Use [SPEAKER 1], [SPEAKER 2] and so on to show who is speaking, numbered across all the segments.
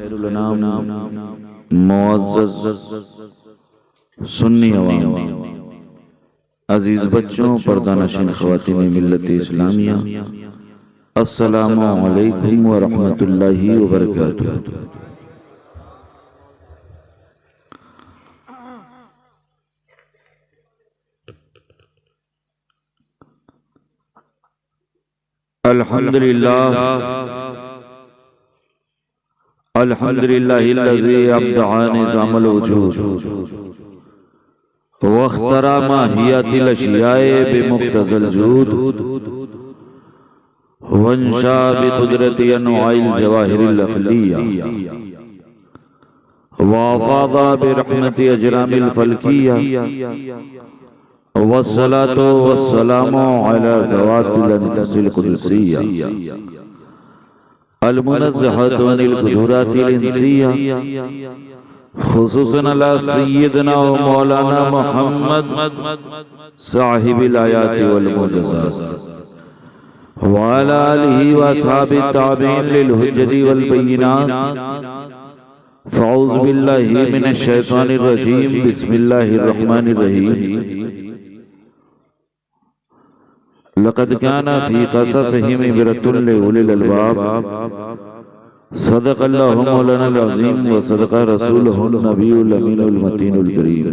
[SPEAKER 1] खैरुल अनाम मुअज़्ज़ज़ सुन्नी अवाम, अजीज बच्चों, पर्दानशीन ख़वातीन मिल्लत इस्लामिया, अस्सलामु अलैकुम व रहमतुल्लाहि व बरकातुहू। अल्हम्दुलिल्लाह अल्हम्दुलिल्लाहिल्लज़ी अब्दअ निज़ामल वजूद वख्तरा माहियतिल अशियाए बिमुक्तज़ल जूद वंशा बिक़ुदरति अन्वाइल जवाहिरिल अक़लिया वफ़ाज़ा बिरहमति अजरामिल फ़ल्किया वस्सलातु वस्सलामु अला ज़वातिल अनफ़ुसिल क़ुदसिया अल मुनज़्ज़हतु अनिल क़ुदुरातिल इंसिया खुसूसन अला सय्यिदना व मौलाना मुहम्मद साहिबिल आयाति वल मुअज़्ज़ज़ात व अला आलिहि व अस्हाबित ताबईन लिल हुज्जति वल बय्यिनात। फ़अऊज़ु बिल्लाहि मिनश शैतानिर रजीम, बिस्मिल्लाहिर रहमानिर रहीम। लक़द काना फ़ी क़ससिहिम इबरतुन लिउलिल अलबाब। सदक़ल्लाहु मौलानाल अज़ीम व सदक़ रसूलुहुन नबियुल अमीनुल मतीनुल करीम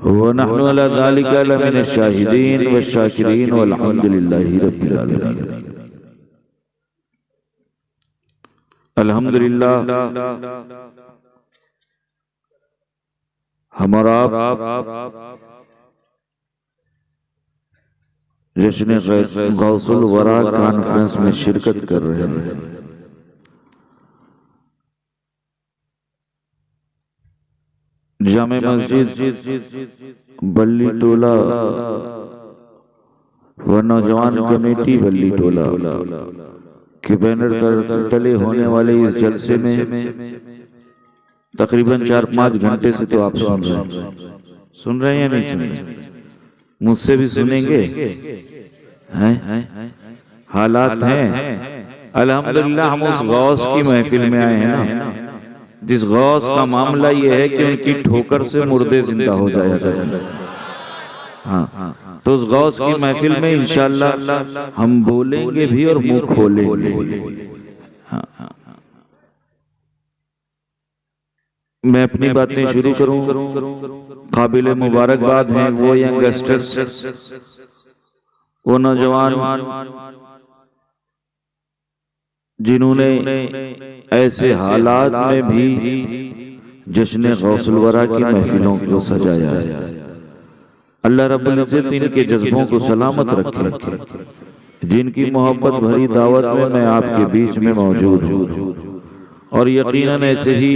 [SPEAKER 1] व नहनु अला ज़ालिका लमिनश शाहिदीन व शाकिरीन वल्हम्दुलिल्लाहि रब्बिल आलमीन। अल्हम्दुलिल्लाह, हमारा जश्न गौसुल वरा कॉन्फ्रेंस में शिरकत कर रहे हैं। जामे मस्जिद बल्ली टोला व नौजवान कमेटी बल्ली टोला के बैनर तले होने वाले इस जलसे में तकरीबन 4-5 घंटे से तो आप सुन रहे हैं या नहीं सुन रहे? मुझसे भी सुनेंगे हैं? हालात हैं। अल्हम्दुलिल्लाह हम उस गौस की महफिल में आए हैं ना, जिस गौस का मामला ये है कि उनकी ठोकर से मुर्दे जिंदा हो जाया जाए। हाँ, तो उस गौस की महफिल में इंशाअल्लाह हम बोलेंगे भी और मुंह खोलेंगे। हाँ, मैं अपनी बातें शुरू करूं। काबिल मुबारकबाद हैं वो यंगस्टर्स, वो नौजवान जिन्होंने ऐसे हालात में भी जश्न गौसुल वरा की महफिलों को सजाया है। अल्लाह रब्बुल इज़्ज़त इनके जज्बों को सलामत रखे। जिनकी मोहब्बत भरी दावत में मैं आपके बीच में मौजूद हूँ, और यकीनन ऐसे ही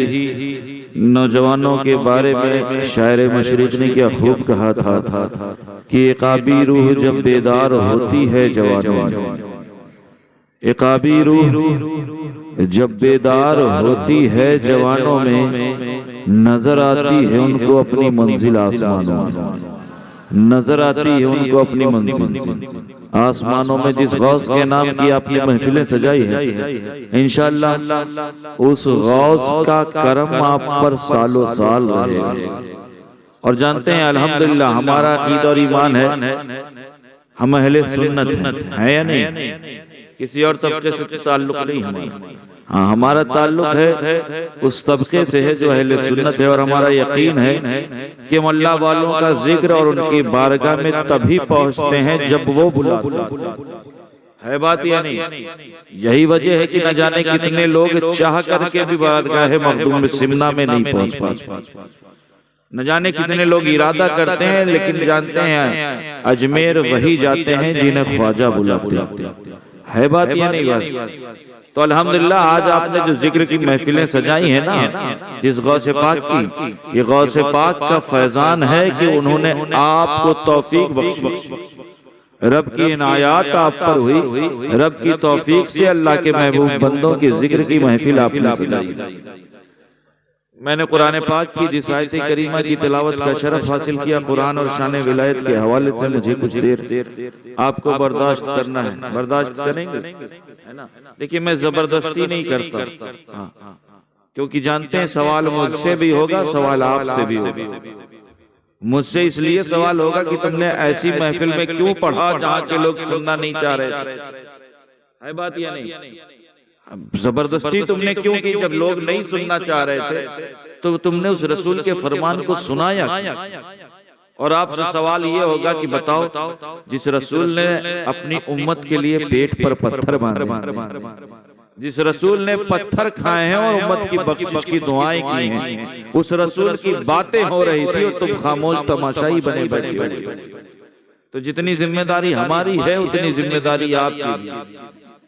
[SPEAKER 1] नौजवानों के बारे में शायर मशरिक ने क्या खूब कहा था कि इक़ाबी रूह जब बेदार होती है जवानों में, इक़ाबी रूह जब बेदार होती है जवानों में, नजर आती है उनको अपनी मंजिल आसमानों में, नजर आती है उनको अपनी मंजिल आसमानों में। जिस गौस के नाम की आपने महफिलें सजाई है, इंशाअल्लाह उस गौस का करम आप पर सालों साल रहे। और जानते हैं अल्हम्दुलिल्लाह हमारा अकीदा और ईमान है, हम अहले सुन्नत है या नहीं? किसी और तबके से ताल्लुक नहीं हमारा। हाँ, हमारा ताल्लुक है उस तबके से है जो अहले सुन्नत है, और हमारा यकीन है कि हम अल्लाह वालों का जिक्र और उनकी बारगाह में तभी पहुंचते हैं जब वो बुलाते है। बात या नहीं? यही वजह है कि न जाने कितने लोग चाह करके भी बारगाह मखदूम सिमना में नहीं पहुंच पाते। न जाने कितने लोग इरादा करते हैं लेकिन जानते हैं अजमेर वही जाते हैं जिन्हें ख्वाजा बुलाते है। बात या नहीं? बात तो अल्हम्दुलिल्लाह आज आपने जो जिक्र की महफिलें सजाई हैं ना, जिस गौसे पाक की, ये गौसे पाक का फैजान है कि उन्होंने आपको तौफीक बख्शी। रब की इनायात आप पर हुई, रब की तौफीक से अल्लाह के महबूब बंदों के जिक्र की महफिल आपने सजाई। मैंने कुरान पाक की जिस आयत करीमा की तिलावत का शरफ हासिल किया, कुरान और शान विलायत के हवाले से मुझे कुछ देर आपको बर्दाश्त करना है। बर्दाश्त करेंगे, है ना? देखिए, मैं जबरदस्ती नहीं करता, हाँ, क्योंकि जानते हैं सवाल मुझसे भी होगा, सवाल आपसे भी होगा। मुझसे इसलिए सवाल होगा कि तुमने ऐसी महफिल में क्यों पढ़ा जहाँ के लोग सुनना नहीं चाह रहे थे। है बात या नहीं? जबरदस्ती तुमने क्यों की? जब लोग नहीं सुनना चाह रहे थे तो तुमने उस रसूल के फरमान को सुनाया। और आपसे सवाल ये होगा कि बताओ, जिस रसूल ने अपनी उम्मत के लिए पेट पर पत्थर बांधे, जिस रसूल ने पत्थर खाए हैं और उम्मत की बख्शिश की दुआएं की हैं, उस रसूल की बातें हो रही थी और तुम खामोश तमाशाई बने बैठे हो। तो जितनी जिम्मेदारी हमारी है उतनी जिम्मेदारी आपकी।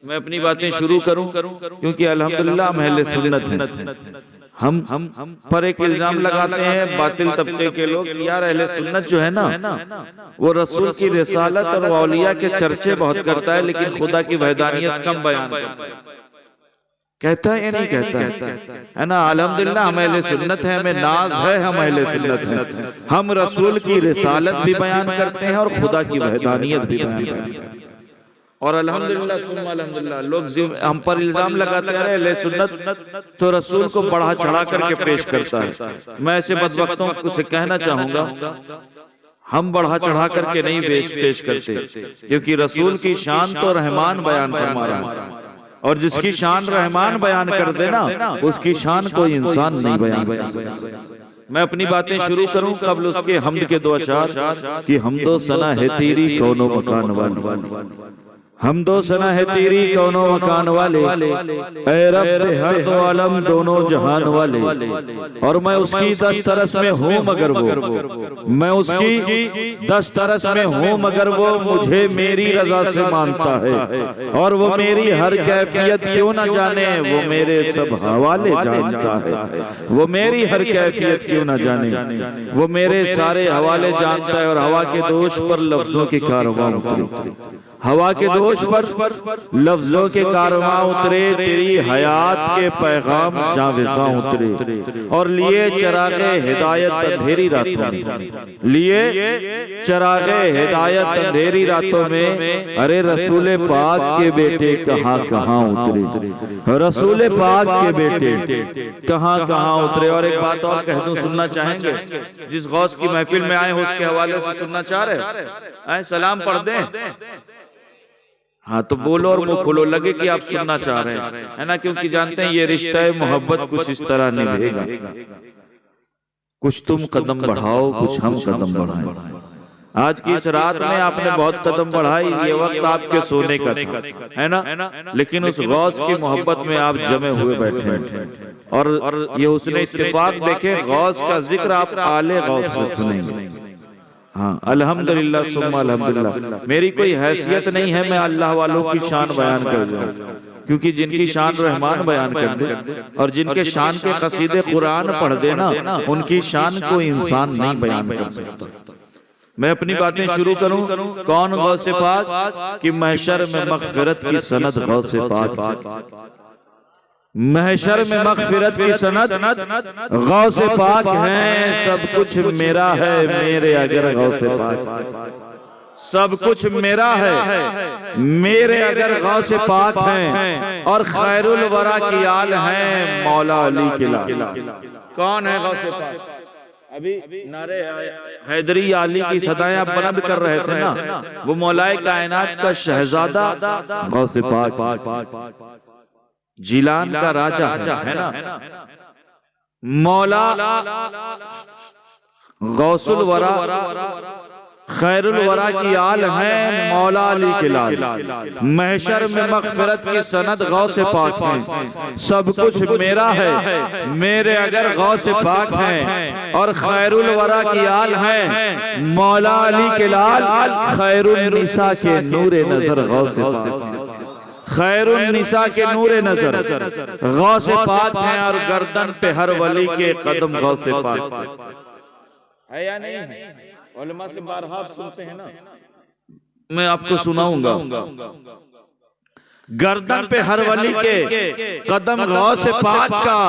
[SPEAKER 1] मैं अपनी बातें शुरू करूं क्योंकि अल्हम्दुलिल्लाह हम अहले सुन्नत हैं। हम पर एक इल्जाम लगाते हैं बातिल तबके के लोग, यार अहले सुन्नत जो है ना वो रसूल की रिसालत और औलिया के चर्चे बहुत करता है लेकिन खुदा की वहदानियत कम बयान करता है। कहता है या नहीं कहता है ना? अल्हम्दुलिल्लाह हम अहले सुन्नत हैं, हमें नाज है, हम अहले सुन्नत हैं। हम रसूल की रिसालत भी बयान करते हैं और खुदा की वहदानियत भी बयान करते हैं। और अल्हम्दुलिल्लाह सुम्मा अल्हम्दुलिल्लाह लोग हम पर इल्जाम लगाते हैं अहले सुन्नत तो रसूल को बढ़ा चढ़ा करके पेश करता है। मैं ऐसे बदबख्तों से कहना चाहूंगा, हम बढ़ा चढ़ा करके नहीं पेश करते, क्योंकि रसूल की शान तो रहमान बयान फरमा रहा है, और जिसकी शान रहमान बयान कर देना उसकी शान कोई इंसान नहीं बयान कर। मैं अपनी बातें शुरू करूं कबल उसके हमद के दो अशार कि हमदो सना है तेरी कौनो मकान वाले, हमदो सना है तेरी कौनो मकान वाले, ऐ रब हर दो आलम दोनों जहान वाले। और मैं उसकी दस्तरस में हूँ मगर वो, मैं उसकी दस्तरस में हूँ मगर वो मुझे मेरी रजा से मानता है। और वो मेरी हर कैफियत क्यों न जाने, वो मेरे सब हवाले जानता है। वो मेरी हर कैफियत क्यों न जाने, वो मेरे सारे हवाले जानता है। और हवा के दोष पर लफ्जों के कारवां उतरे, हवा के दोष पर लफ्जों के कारवां उतरे, तेरी हयात के पैगाम जाविज़ा उतरे। और लिए चरागे हिदायत अंधेरी रातों में, लिए चरागे हिदायत अंधेरी रातों में, अरे रसूल पाक के बेटे कहाँ कहाँ उतरे, रसूल पाक के बेटे कहाँ कहाँ उतरे। और एक बात और कह दूं, सुनना चाहेंगे? जिस गौस की महफिल में आए हो उसके हवाले से सुनना चाह रहे? सलाम पढ़ दें? हाँ तो बोलो और मुंह खोलो, लगे कि आप सुनना चाह रहे हैं, है ना? क्योंकि जानते हैं ये रिश्ता है मोहब्बत कुछ इस तरह निभेगा, कुछ तुम कदम बढ़ाओ कुछ हम कदम बढ़ाएं। आज की इस रात में आपने बहुत कदम बढ़ाई, ये वक्त आपके सोने का था, है ना? लेकिन उस गौस की मोहब्बत में आप जमे हुए बैठे हैं। और ये उसने इत्तेफाक देखे, गौस का जिक्र आप आले गौस से सुनेंगे। हाँ अल्हम्दुलिल्लाह सुम्मा अल्हम्दुलिल्लाह। मेरी कोई हैसियत नहीं है मैं अल्लाह वालों की शान बयान कर दूं, क्योंकि जिनकी शान रहमान बयान कर दे और जिनके शान के कसीदे कुरान पढ़ देना, उनकी शान को इंसान नहीं बयान कर सकता। मैं अपनी बातें शुरू करूं, कौन गौसे पाक कि महशर में मग़फ़िरत की सनद गौसे पाक, महशर में मग़फ़िरत की सनद गौसे पाक हैं। सब कुछ मेरा है मेरे अगर गौसे पाक, सब कुछ मेरा है मेरे अगर गौसे पाक हैं। और खैरुल वरा की आल हैं मौला अली के लाल। कौन है गौसे पाक? अभी नारे हैदरी आली की सदाएं आप बुलंद कर रहे थे ना, वो मौलाए कायनात का शहजादा गौसे पाक, जिलान का राजा है ना, मौला गौसुल वरा खैरुल वरा की आल है मौला अली के लाल। महशर में मग़फ़िरत की सनद गौसे पाक हैं। सब कुछ मेरा है मेरे अगर गौसे पाक हैं। और खैरुल वरा की आल है मौला अली के लाल। खैरुल निसा के नूरे नजर गौसे पाक, खैरुल निसा के नूरे नजर गौसे पाक हैं। और गर्दन पे हर वली के कदम गौसे पाक है या नहीं है? उलमा से बारहा सुनते हैं ना, मैं आपको सुनाऊंगा। गर्दन पे हर वली के, कदम गौस पाक का।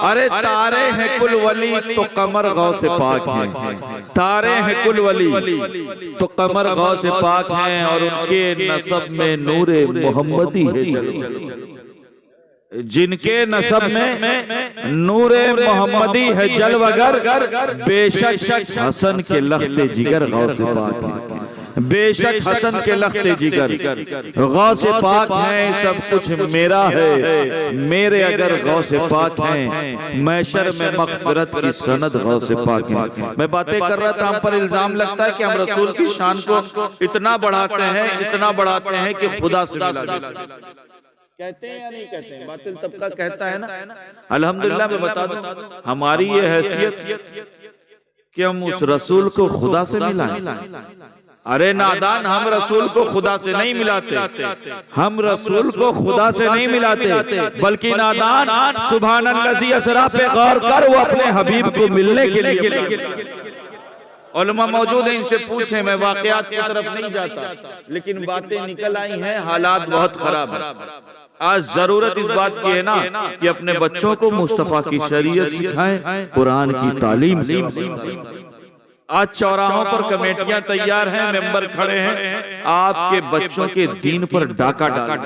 [SPEAKER 1] अरे तारे हैं कुल वली तो कमर गौस पाक है, तारे हैं कुल वली तो कमर गौस पाक हैं, और उनके नसब में नूरे मोहम्मदी है। जिनके नसब में नूरे मोहम्मदी है जलवगर, बेशक हसन के लख्ते जिगर गौस पाक है, बेशक हसन के लख्ते जिगर गौस पाक हैं। सब कुछ मेरा है, मेरे अगर गौस पाक हैं, मैशर में मग़फ़िरत की सनद गौस पाक है। मैं बातें कर रहा था, हम पर इल्जाम लगता है कि हम रसूल की शान को इतना बढ़ाते हैं, इतना बढ़ाते हैं कि खुदा से मिला कहते हैं या नहीं कहते हैं? बातिल तबका कहता है ना। अल्हम्दुलिल्लाह मैं बता दूं, हमारी ये हैसियत कि हम उस रसूल को खुदा से मिलाएं। अरे नादान, हम रसूल को खुदा से नहीं मिलाते, हम रसूल को खुदा से नहीं मिलाते, बल्कि नादान सुभानल्लाज़ी असरा पे गौर कर, वो अपने हबीब को मिलने के लिए उलमा मौजूद है, इनसे पूछे। मैं वाकयात की तरफ नहीं जाता, लेकिन बातें निकल आई हैं, हालात बहुत खराब है। आज जरूरत इस बात की है ना कि अपने बच्चों को मुस्तफा की शरीयत सिखाएं, कुरान की तालीम सिखाएं। आज चौराहों पर कमेटियां तैयार हैं, मेंबर खड़े हैं, आपके बच्चों के दीन पर डाका डाल।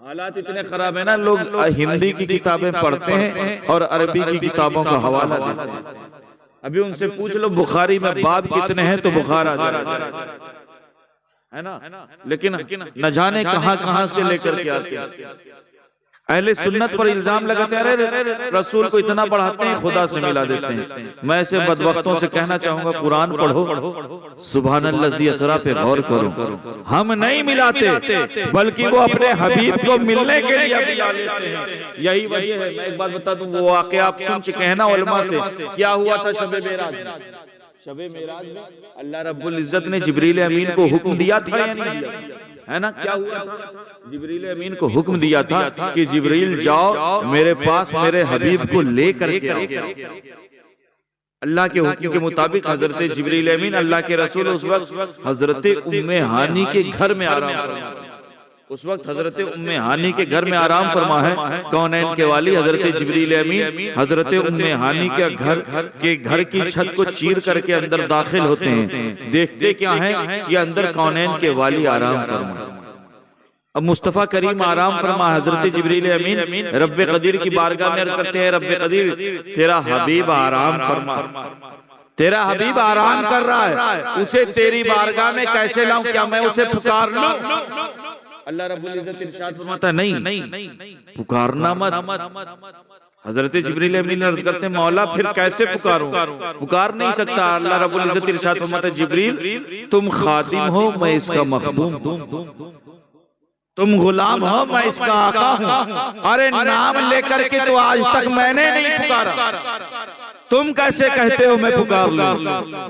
[SPEAKER 1] हालात इतने खराब है ना, लोग हिंदी की किताबें पढ़ते हैं और अरबी की किताबों का हवाला देते हैं। अभी उनसे पूछ लो बुखारी में बाब कितने हैं तो बुखार आ जाए, है ना। लेकिन न जाने कहां से लेकर के आते हैं। अहले सुन्नत पर इल्जाम लगाते हैं, अरे रसूल को इतना बढ़ाते हैं, खुदा से मिला देते हैं। मैं ऐसे बदबख्तों से कहना चाहूंगा, कुरान पढ़ो, सुभानल्लाज़ी असरा पे गौर करो। हम नहीं मिलाते, बल्कि वो अपने हबीब को मिलने के लिए मिला लेते हैं। यही वजह है। मैं एक बात बता दूं, वो वाक़या आप सुन चुके हैं ना उलमा से। क्या हुआ था शबे मेराज में? शबे मेराज में अल्लाह रब्बुल इज्जत ने जिब्रील अमीन को हुक्म दिया था, है ना। क्या हुआ था? जिब्रील अमीन को हुक्म दिया था कि जिब्रील जाओ मेरे पास, मेरे हबीब को लेकर के आओ। अल्लाह के हुक्म के मुताबिक हजरत जिब्रील अमीन अल्लाह के रसूल उस वक्त हजरत उम्मे हानी के घर में आराम फरमा। उस वक्त हजरत उम्मे हानी के घर में आराम फरमा है। कौनैन के वाली हजरत जिब्रील अमीन हजरत उम्मे हानी के घर की छत को चीर करके अंदर दाखिल होते हैं। देखते क्या है कि अंदर कौनैन के वाली आराम फरमा। अब मुस्तफ़ा करीम आराम फरमा, हजरत जिब्रील अमीन रब्बे कदीर की बारगाह में अर्ज करते हैं, रब्बे कदीर तेरा हबीब आराम फरमा, तेरा हबीब आराम कर रहा है, उसे तेरी बारगाह में कैसे लाऊं? क्या मैं उसे पुकार लूं? अल्लाह रब्बुल इज्जत इरशाद फरमाता नहीं, पुकारना मत। हजरत जिब्रील अमीन अर्ज करते हैं, मौला फिर कैसे पुकारूं? पुकार नहीं सकता। अल्लाह रब्बुल इज्जत इरशाद फरमाता है, जिब्रील तुम खादिम हो, मैं इसका मखदूम, तुम गुलाम हो, मैं इसका आका हूं। अरे नाम लेकर के तो आज तक मैंने नहीं पुकारा, तुम कैसे कहते हो मैं पुकार लूं?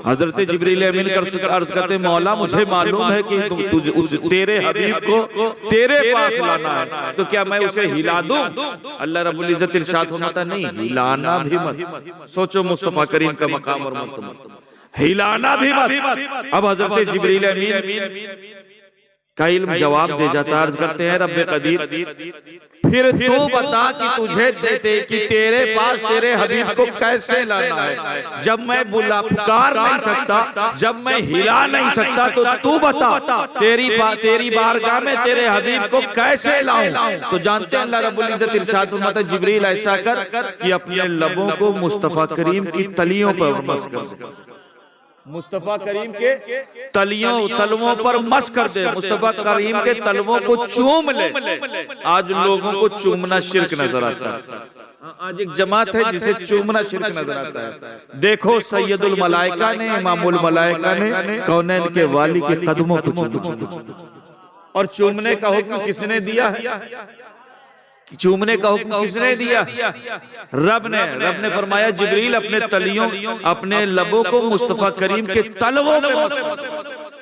[SPEAKER 1] हजरत जिब्रील अमीन अर्ज करते, मौला मुझे मालूम है कि तेरे हबीब को तेरे पास लाना है, तो क्या मैं उसे हिला दूं? अल्लाह रब्बुल इज्जत इरशाद फरमाता नहीं, हिलाना भी मत। सोचो मुस्तफा करीम का मकाम और मर्तबा, हिलाना भी मत। अब हजरत जिब्रील अमीन का इल्म जवाब दे जाता, अर्ज करते हैं, रब्बे कदीर फिर तू बता कि तुझे देते कि तेरे पास तेरे हबीब को कैसे लाना है? जब मैं पुकार नहीं सकता, जब मैं हिला नहीं सकता, तो तू बता तेरी बारगाह में तेरे हबीब को कैसे लाऊं? तो जानते हैं अल्लाह रब्बुल इज्जत इरशाद फरमाता है, जिब्रील ऐसा कर कि अपने लबों को मुस्तफा करीम की तलियों पर मस कर, मुस्तफा करीम के तलवों पर मस कर दे, मुस्तफा करीम के तलवों को चूम ले। आज लोगों को चूमना शिर्क नजर आता है। आज एक जमात है जिसे चूमना शिर्क नजर आता है। देखो सैयदुल मलाइका ने, इमामुल मलाइका ने कौनैन के वाली के कदमों को चूमा। और चूमने का हुक्म किसने दिया है? चूमने का हुक्म किसने दिया? रब ने फरमाया, जिब्रील अपने तलियों, अपने लबों को मुस्तफा करीम के तलवों में।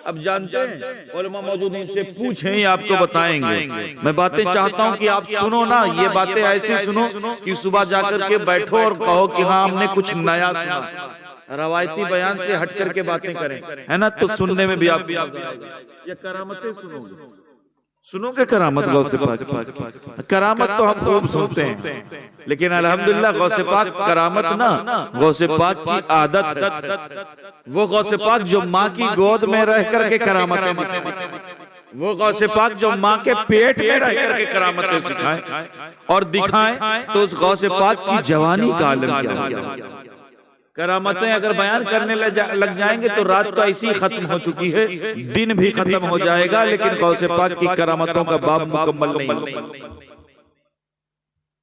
[SPEAKER 1] अब जानते हैं उलमा मौजूद हैं, इनसे पूछें, आपको बताएंगे। मैं बातें चाहता हूं कि आप सुनो ना, ये बातें ऐसी सुनो कि सुबह जाकर के बैठो और कहो कि हाँ हमने कुछ नया सुना। रवायती बयान से हट करके बातें करें, है ना, तो सुनने में भी आप ये करामतें सुनोगे। सुनोगे करामत गौसे पाक की? करामत तो हम खूब सुनते हैं, लेकिन अल्हम्दुलिल्लाह गौसे पाक करामत ना, गौसे पाक की आदत है। वो गौसे पाक जो माँ की गोद में रह करके करामतें दिखाएं, वो गौसे पाक जो माँ के पेट में रह करके करामतें सिखाएं और दिखाएं, तो उस गौसे पाक की जवानी का आलम क्या होगा। करामतें अगर बयान करने लग जाएंगे तो रात तो ऐसी खत्म हो चुकी है, दिन भी खत्म हो जाएगा, लेकिन गौसे पाक की करामतों का बाब मुकम्मल नहीं होगा।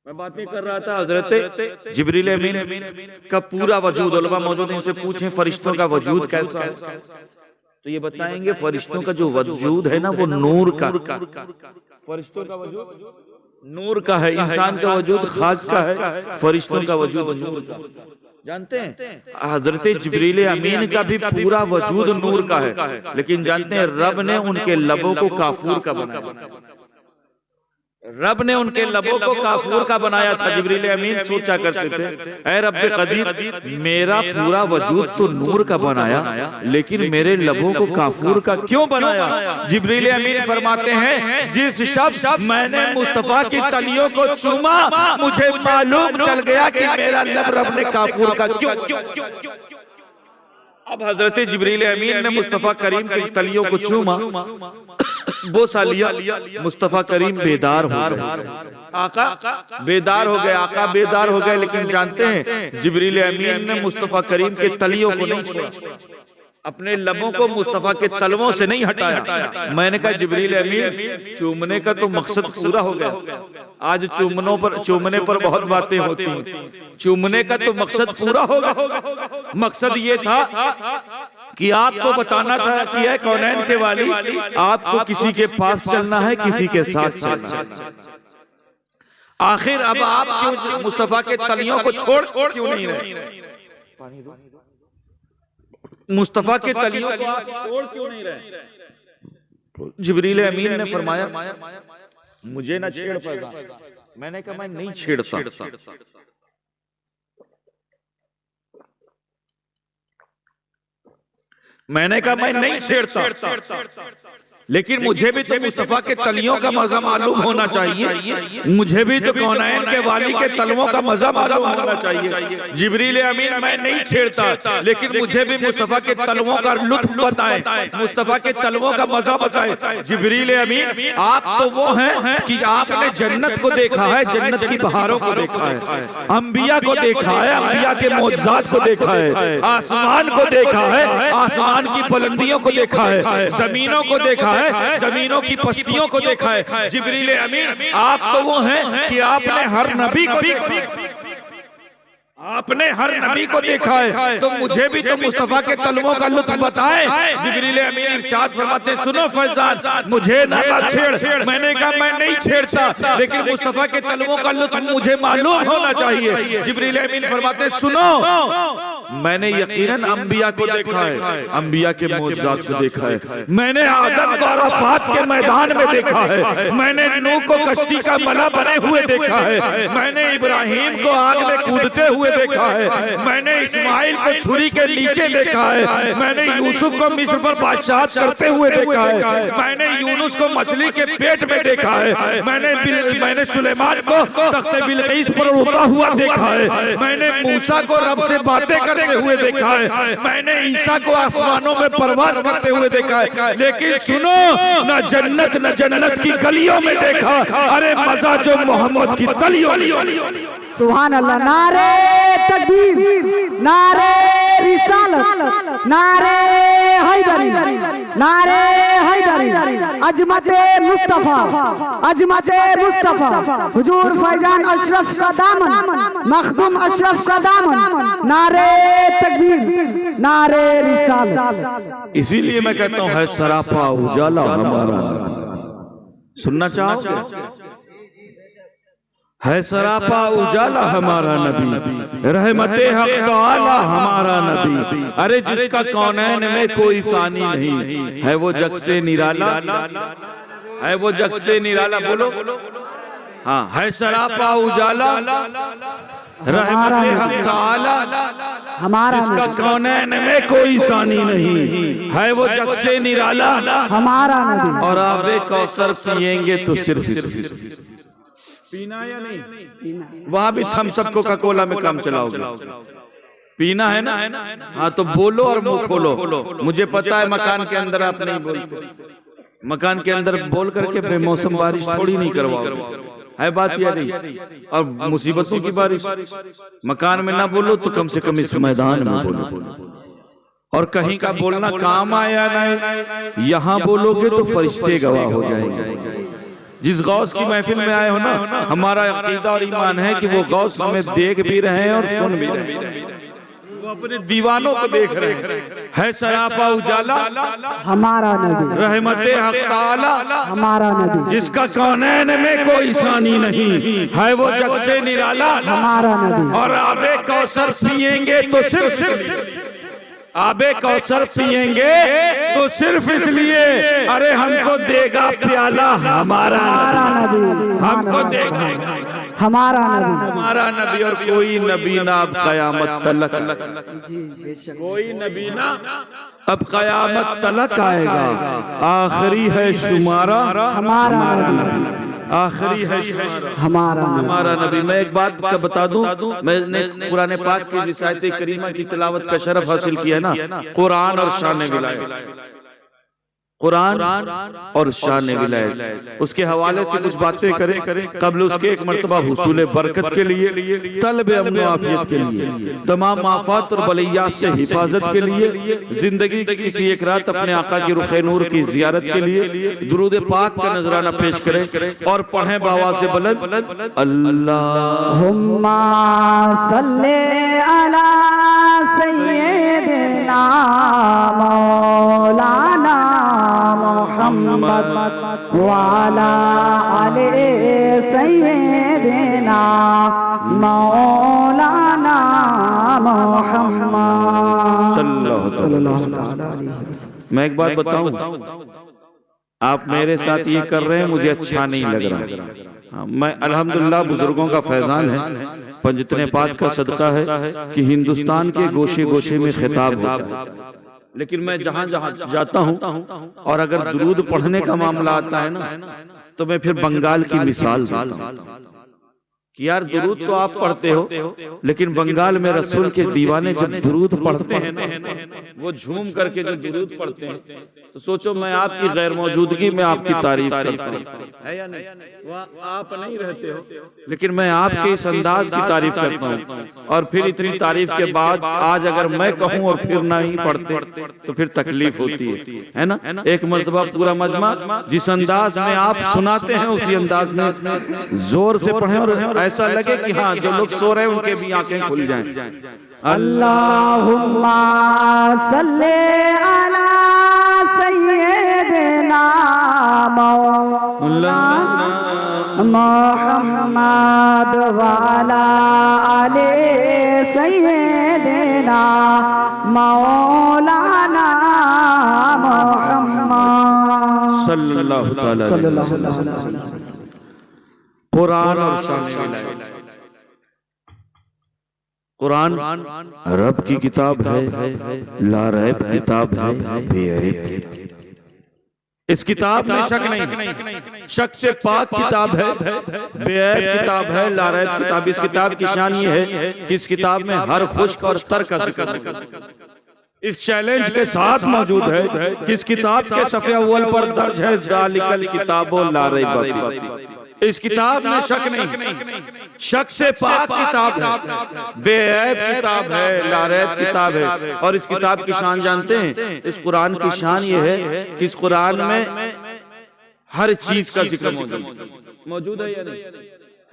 [SPEAKER 1] मैं बात नहीं कर रहा था हजरत जिब्रील अमीन का पूरा वजूद, उलमा मौजूद हैं, इनसे पूछें फरिश्तों का वजूद कैसा है, तो ये बताएंगे फरिश्तों का जो वजूद है ना वो नूर का, फरिश्तों का वजूद नूर का है, इंसान का वजूद खाक का है, फरिश्तों का वजूद नूर का। जानते हैं हजरत जिब्रील अमीन का भी पूरा वजूद नूर का है, लेकिन जानते हैं रब ने उनके लबों को काफूर का बनाया, रब ने उनके लबों को काफूर का बनाया था। जिब्रील अमीन सोचा करते थे, ऐ रब कदीर मेरा पूरा वजूद तो नूर का बनाया, लेकिन मेरे लबों को काफूर का क्यों बनाया। जिब्रील अमीन फरमाते हैं, जिस शब्द मैंने मुस्तफा की तलियों को चूमा, मुझे मालूम चल गया कि मेरा लब रब ने काफूर का क्यों। अब हजरत जिब्रील अमीन ने मुस्तफा करीम की तलियों को चूमा, बोसा लिया, मुस्तफा करीम बेदार हो गए, आका बेदार हो गए, आका बेदार हो गए। लेकिन जानते हैं जिब्रील अमीन ने मुस्तफा करीम के तलियों को नहीं छोड़ा, अपने लबों को मुस्तफा के तलवों से नहीं हटाया। मैंने कहा जिब्रील अमीन चूमने का तो मकसद पूरा हो गया, आज चूमने पर बहुत बातें होती हैं, चूमने का तो मकसद पूरा होगा। मकसद ये था कि आपको बताना था कि है कौनैन के वाली, आपको किसी के पास चलना है, किसी के साथ चलना है। आखिर अब आप क्यों मुस्तफा के तलियों को छोड़ क्यों नहीं रहे, मुस्तफा के तलियों को आप छोड़ क्यों नहीं रहे। जिब्रील अमीन ने फरमाया, मुझे ना छेड़ पाएगा। मैंने कहा मैं नहीं छेड़ता। मैंने कहा मैं नहीं छेड़ता, लेकिन मुझे भी तो मुस्तफा के तलियों का मजा मालूम होना चाहिए, मुझे भी तो कौनैन के वाली के तलवों का मजा मालूम होना चाहिए। जिब्रील अमीन मैं नहीं छेड़ता, लेकिन मुझे भी मुस्तफा के तलवों का लुत्फ बताए, मुस्तफा के तलवों का मजा बताए। जिब्रील अमीन आप तो वो हैं कि आपने जन्नत को देखा है, जन्नत की बहारों को देखा है, अंबिया को देखा है, अंबिया के मौजज़ात को देखा है, आसमान को देखा है, आसमान की बुलंदियों को देखा है, जमीनों को देखा है, जमीनों की पश्तियों को देखा है। जिब्रील अमीन आप तो वो हैं कि आपने हर नबी को देखा है, तो मुझे भी तो मुस्तफा के तलवों का लुत्फ बताए। जिब्रील अमीन इरशाद फरमाते, सुनो फैजान मुझे ना छेड़। मैंने कहा मैं नहीं छेड़ता, लेकिन मुस्तफा के तलवों का लुत्फ मुझे मालूम होना चाहिए। जिब्रील अमीन फरमाते, सुनो मैंने यकीनन अंबिया को देखा है, अंबिया के मौजज़ात को देखा है, मैंने आदम को अराफात के मैदान में देखा है, मैंने नूह को कश्ती का मला बने हुए देखा है, मैंने इब्राहिम को आग में कूदते हुए देखा है, मैंने इस्माइल को छुरी के नीचे देखा है, मैंने यूसुफ को मिस्र पर बादशाह करते हुए देखा है, मैंने यूनुस को मछली के पेट में देखा है, मैंने सुलेमान को तख्ते बिलकीस पर उड़ा हुआ देखा है, मैंने मूसा को रब से बातें करते हुए देखा है, मैंने ईसा को आसमानों में परवाज करते हुए देखा है। लेकिन सुनो न जन्नत की गलियों में देखा, अरे मजा जो मोहम्मद की तलियों।
[SPEAKER 2] सुभान अल्लाह। नारे तकबीर, नारे रिसालत, नारे हैदरी, नारे हैदरी, अजमते मुस्तफा, अजमते मुस्तफा, हुजूर फैजान अशरफ का दामन, मखदूम अशरफ का दामन, नारे तकबीर, नारे रिसालत।
[SPEAKER 1] इसीलिए मैं कहता हूँ है सरापा उजाला हमारा। सुनना चाहोगे? है सरापा उजाला हमारा नबी, रहमते हक ताला हमारा नबी। अरे जिसका कौनैन में कोई सानी नहीं, है वो जग से निराला, है वो जग से निराला। बोलो हाँ, है सरापा उजाला रहमते हक ताला
[SPEAKER 2] हमारा
[SPEAKER 1] जिसका
[SPEAKER 2] नबी,
[SPEAKER 1] कौनैन में कोई सानी नहीं है, वो जग से निराला,
[SPEAKER 2] हमारा नबी।
[SPEAKER 1] और आबे कौसर पिएंगे तो सिर्फ पीना या नहीं
[SPEAKER 2] पीना।
[SPEAKER 1] वहां भी थम्स अप कोका कोला में काम चलाओगे, पीना है ना। हाँ तो बोलो और मुंह खोलो। मुझे पता है मकान के अंदर आप नहीं बोलते, मकान के अंदर बोल करके बेमौसम बारिश थोड़ी नहीं करवाओगे, है बात या नहीं। और मुसीबतों की बारिश मकान में ना बोलो तो कम से कम इस मैदान में बोलो। और कहीं का बोलना काम आया नहीं, यहाँ बोलोगे तो फरिश्ते गवाह हो जाएंगे। जिस गौस की महफिल में आए हो ना, हमारा अकीदा और ईमान है कि वो गौस हमें देख भी रहे हैं और सुन भी रहे हैं, वो अपने दीवानों को देख रहे हैं। सरापा उजाला
[SPEAKER 2] हमारा नबी,
[SPEAKER 1] रहमते हक ताला
[SPEAKER 2] हमारा नबी।
[SPEAKER 1] जिसका कौनैन में कोई सानी नहीं है, वो जग से निराला,
[SPEAKER 2] हमारा नबी।
[SPEAKER 1] और आबे कौसर पिएंगे तो सिर्फ आबे कौसर पिएंगे तो सिर्फ इसलिए, अरे हमको देगा प्याला हमारा
[SPEAKER 2] नबी,
[SPEAKER 1] हमको देगा
[SPEAKER 2] हमारा नबी,
[SPEAKER 1] हमारा नबी। और कोई नबी ना अब कयामत तलक,
[SPEAKER 2] जी बेशक।
[SPEAKER 1] कोई नबी ना अब कयामत तलक आएगा। आखिरी है शुमारा
[SPEAKER 2] हमारा नबी,
[SPEAKER 1] आखिरी है शुमारा
[SPEAKER 2] हमारा
[SPEAKER 1] हमारा नबी। मैं एक बात का बता दूं, मैंने कुरान पाक की रिसायत करीमा की तिलावत का शरफ हासिल किया ना, कुरान और शान विलायत, कुरान और शान विलायत, उसके हवाले से कुछ बातें करें। कबल उसके एक मर्तबा हुसूल बरकत के लिए, तलब अमन आफियत के लिए, तमाम आफात और बलियात से हिफाजत के लिए, जिंदगी की किसी एक रात अपने आका की रुखे नूर की जियारत के लिए दुरूद पाक का नजराना पेश करें और पढ़ें बावाज़ से बुलंद,
[SPEAKER 2] अल्लाहुम्मा सल्ले अला सय्यिदिना मौलाना मुहम्मद वाला आले सय्यिदिना मौलाना मुहम्मद सल्लल्लाहु अलैहि वसल्लम।
[SPEAKER 1] मैं एक बात बताऊं, आप मेरे साथ ये कर रहे हैं, मुझे अच्छा नहीं लग रहा। मैं अल्हम्दुलिल्लाह बुजुर्गों का फैजान है, पंजतने पाक का सदका है कि हिंदुस्तान के गोशे गोशे में खिताब होता है। लेकिन मैं जहाँ जहाँ जाता हूँ और अगर दुरूद पढ़ने का मामला आता है ना, तो मैं फिर बंगाल की मिसाल देता हूं कि यार दुरूद तो आप पढ़ते हो, लेकिन बंगाल में रसूल के दीवाने जब दुरूद पढ़ते हैं ना, वो झूम करके जो दुरूद पढ़ते हैं, तो सोचो मैं आपकी गैर मौजूदगी में आपकी तारीफ करता हूं, है या नहीं? आप नहीं रहते हो, लेकिन मैं आपके इस अंदाज की तारीफ करता हूँ। और फिर इतनी तारीफ के बाद आज अगर मैं कहूँ और फिर नहीं पढ़ते तो फिर तकलीफ होती है ना। एक मर्तबा पूरा मजमा जिस अंदाज में आप सुनाते हैं उसी अंदाज में जोर से पढ़ें और ऐसा लगे कि हाँ जो लोग सो रहे हैं उनके भी आंखें खुल जाएं।
[SPEAKER 2] अल्लाहुम्मा सल्ले अला सय्यिदिना मौलाना मुहम्मद वाला आले सय्यिदिना मौलाना मुहम्मद
[SPEAKER 1] सल्लल्लाहु अलैहि वसल्लम। कुरान और शान विलायत। कुरान रब की किताब है, लारैब किताब है, बेअैब। इस किताब में शक नहीं, शक से पाक किताब है, बेअैब किताब है, लारैब किताब। इस किताब की शान ये है कि इस किताब में हर खुश्क और तर का जिक्र इस चैलेंज के साथ मौजूद है कि इस किताब के सफ़े अव्वल पर दर्ज है ज़ालिकल किताबो ला रैब फीह। इस किताब में शक नहीं, शक से पाक किताब है, बेऐब किताब है, लारैब किताब है। और इस किताब की शान जानते हैं? इस कुरान की शान ये है कि इस कुरान में हर चीज का जिक्र मौजूद है या नहीं,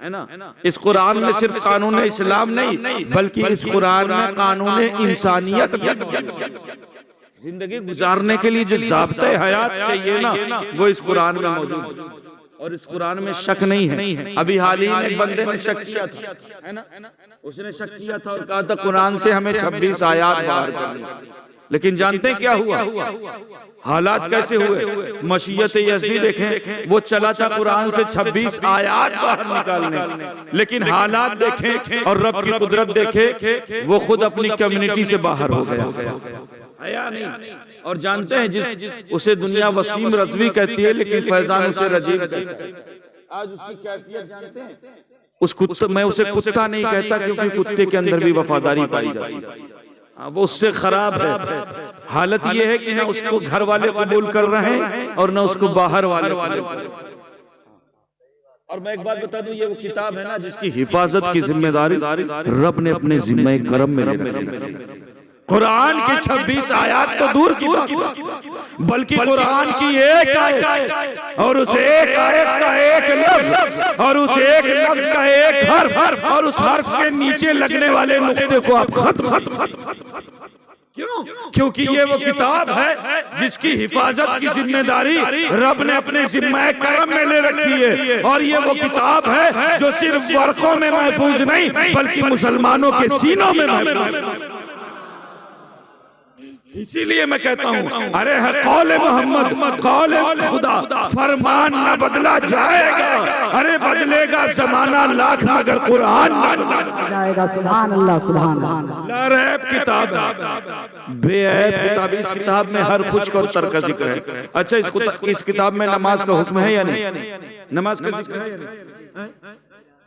[SPEAKER 1] है ना। इस कुरान में सिर्फ कानून इस्लाम नहीं, बल्कि इस कुरान में कानून इंसानियत, जिंदगी गुजारने के लिए जो ज़ाब्ते हयात चाहिए ना, वो इस कुरान में मौजूद है। और इस कुरान में शक नहीं है। अभी हाल ही में एक बंदे ने शक किया था, है ना, उसने शक किया था और कहा था कुरान से हमें 26 आयात बाहर करनी। लेकिन जानते हैं क्या हुआ, हालात कैसे हुए? मशीयत यज़दी देखें, वो चला था कुरान से 26 आयात बाहर निकालने, लेकिन हालात देखें और रब की कुदरत देखें, वो खुद अपनी कम्युनिटी से बाहर हो गया। आया नहीं। और जानते हैं जिस उसे दुनिया वसीम रज़वी कहती है, लेकिन फैजान उसे रजीब कहता है। आज उसकी कैफियत जानते हैं? उस कुत्ते, मैं उसे कुत्ता नहीं कहता क्योंकि कुत्ते के अंदर भी वफादारी पाई जाती है, वो उससे खराब है। हालत ये है कि ना उसको घर वाले कबूल कर रहे हैं और ना उसको बाहर वाले। और मैं एक बात बता दूं, ये वो किताब है ना जिसकी हिफाजत की जिम्मेदारी रब ने अपने जिम्मे करम में ले रखी। कुरान की 26 आयत तो दूर की बात, बल्कि कुरान की एक आयत और उस एक आयत का एक लफ्ज और उस एक लफ्ज का एक हर्फ और उस हर्फ के नीचे लगने वाले नुक्ते को आप खत्म। क्यों? क्योंकि ये वो किताब है जिसकी हिफाजत की जिम्मेदारी रब ने अपने जिम्मे करम में ले रखी है। और ये वो किताब है जो सिर्फ वर्कों में महफूज नहीं बल्कि मुसलमानों के सीनों में महफूज। इसीलिए मैं कहता हूँ, अरे है कौले मोहम्मद, कौले खुदा, फरमान न बदला जाएगा, अरे बदलेगा जमाना लाख मगर कुरान न
[SPEAKER 2] जाएगा। सुभान अल्लाह, सुभान अल्लाह।
[SPEAKER 1] लारैब किताब है, बेऐब किताब। इस किताब में हर खुश्क और तर का जिक्र है। अच्छा, इस किताब में नमाज का हुक्म है या नहीं? नमाज का जिक्र है?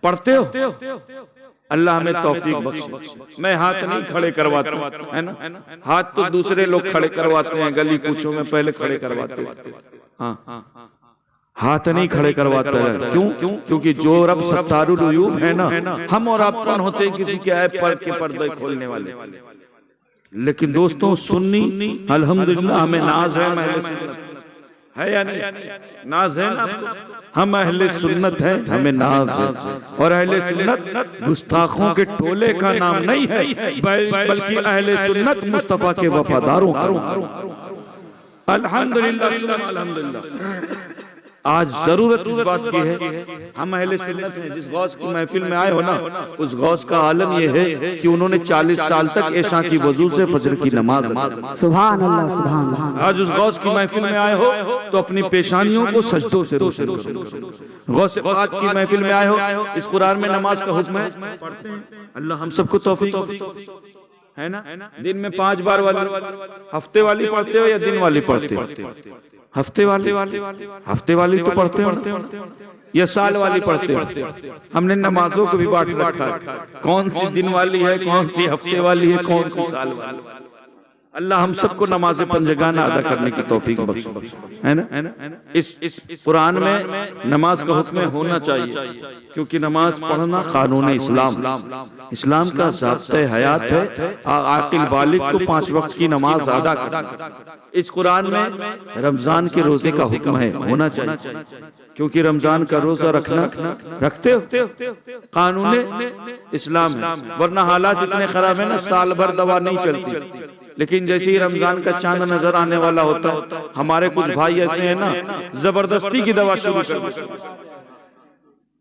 [SPEAKER 1] पढ़ते हो? अल्लाह हमें तौफीक बख्शे। मैं हाथ नहीं खड़े करवाता हूं, है ना? हाथ तो दूसरे लोग खड़े करवाते हैं, गली कूचों में पहले खड़े करवाते हैं। हाँ, हाथ नहीं खड़े करवाता है। क्यों? क्योंकि जो रब सत्तारुल उयूब है ना, हम और आप कौन होते हैं किसी के ऐब पर के पर्दे खोलने वाले? लेकिन दोस्तों, सुन्नी अल्हम्दुलिल्लाह हमें नाज है या नहीं? नाज है ना? हम अहले सुन्नत हैं, हमें नाज है। और अहले सुन्नत गुस्ताखों के टोले का नाम नहीं है, बल्कि अहले सुन्नत मुस्तफा के वफादारों का। अल्हम्दुलिल्लाह, अल्हम्दुलिल्लाह। आज जरूरत इस बात की है, हम अहले सुन्नत हैं। जिस गौस की महफिल में आए हो ना, उस गौस का आलम यह है कि उन्होंने 40 साल तक ऐशा की वजू से फजर की नमाज।
[SPEAKER 2] सुभान अल्लाह, सुभान अल्लाह।
[SPEAKER 1] आज उस गौस की महफिल में आए हो तो अपनी पेशानियों को सजदों से रोशे। गौस पाक की महफिल में आए हो, इस कुरान में नमाज का हुक्म है। अल्लाह हम सबको तौफीक है ना? दिन में 5 बार वाली, हफ्ते वाली पढ़ते हो या दिन वाली पढ़ते हो? हफ्ते वाली तो पढ़ते हो या साल वाली पढ़ते हो? हमने नमाजों को भी बांट रखा है, कौन सी दिन वाली है, कौन सी हफ्ते वाली है, कौन सी साल वाली। अल्लाह हम सबको नमाज पंजगाना अदा करने की तौफीक बख्शे, है ना? इस कुरान में नमाज का हुक्म होना चाहिए, क्योंकि नमाज पढ़ना कानून इस्लाम का ज़ाब्ता हयात है। आकिल बालिग को 5 वक्त की नमाज अदा करना। इस कुरान में रमजान के रोजे का हुक्म है, होना चाहिए, क्योंकि रमजान का रोजा रखते हो, कानून इस्लाम है। वरना हालात इतने खराब है ना, साल भर दवा नहीं चलती, लेकिन जैसे ही रमजान का चांद नजर आने वाला होता है, हमारे कुछ भाई ऐसे हैं ना, जबरदस्ती की दवा शुरू कर।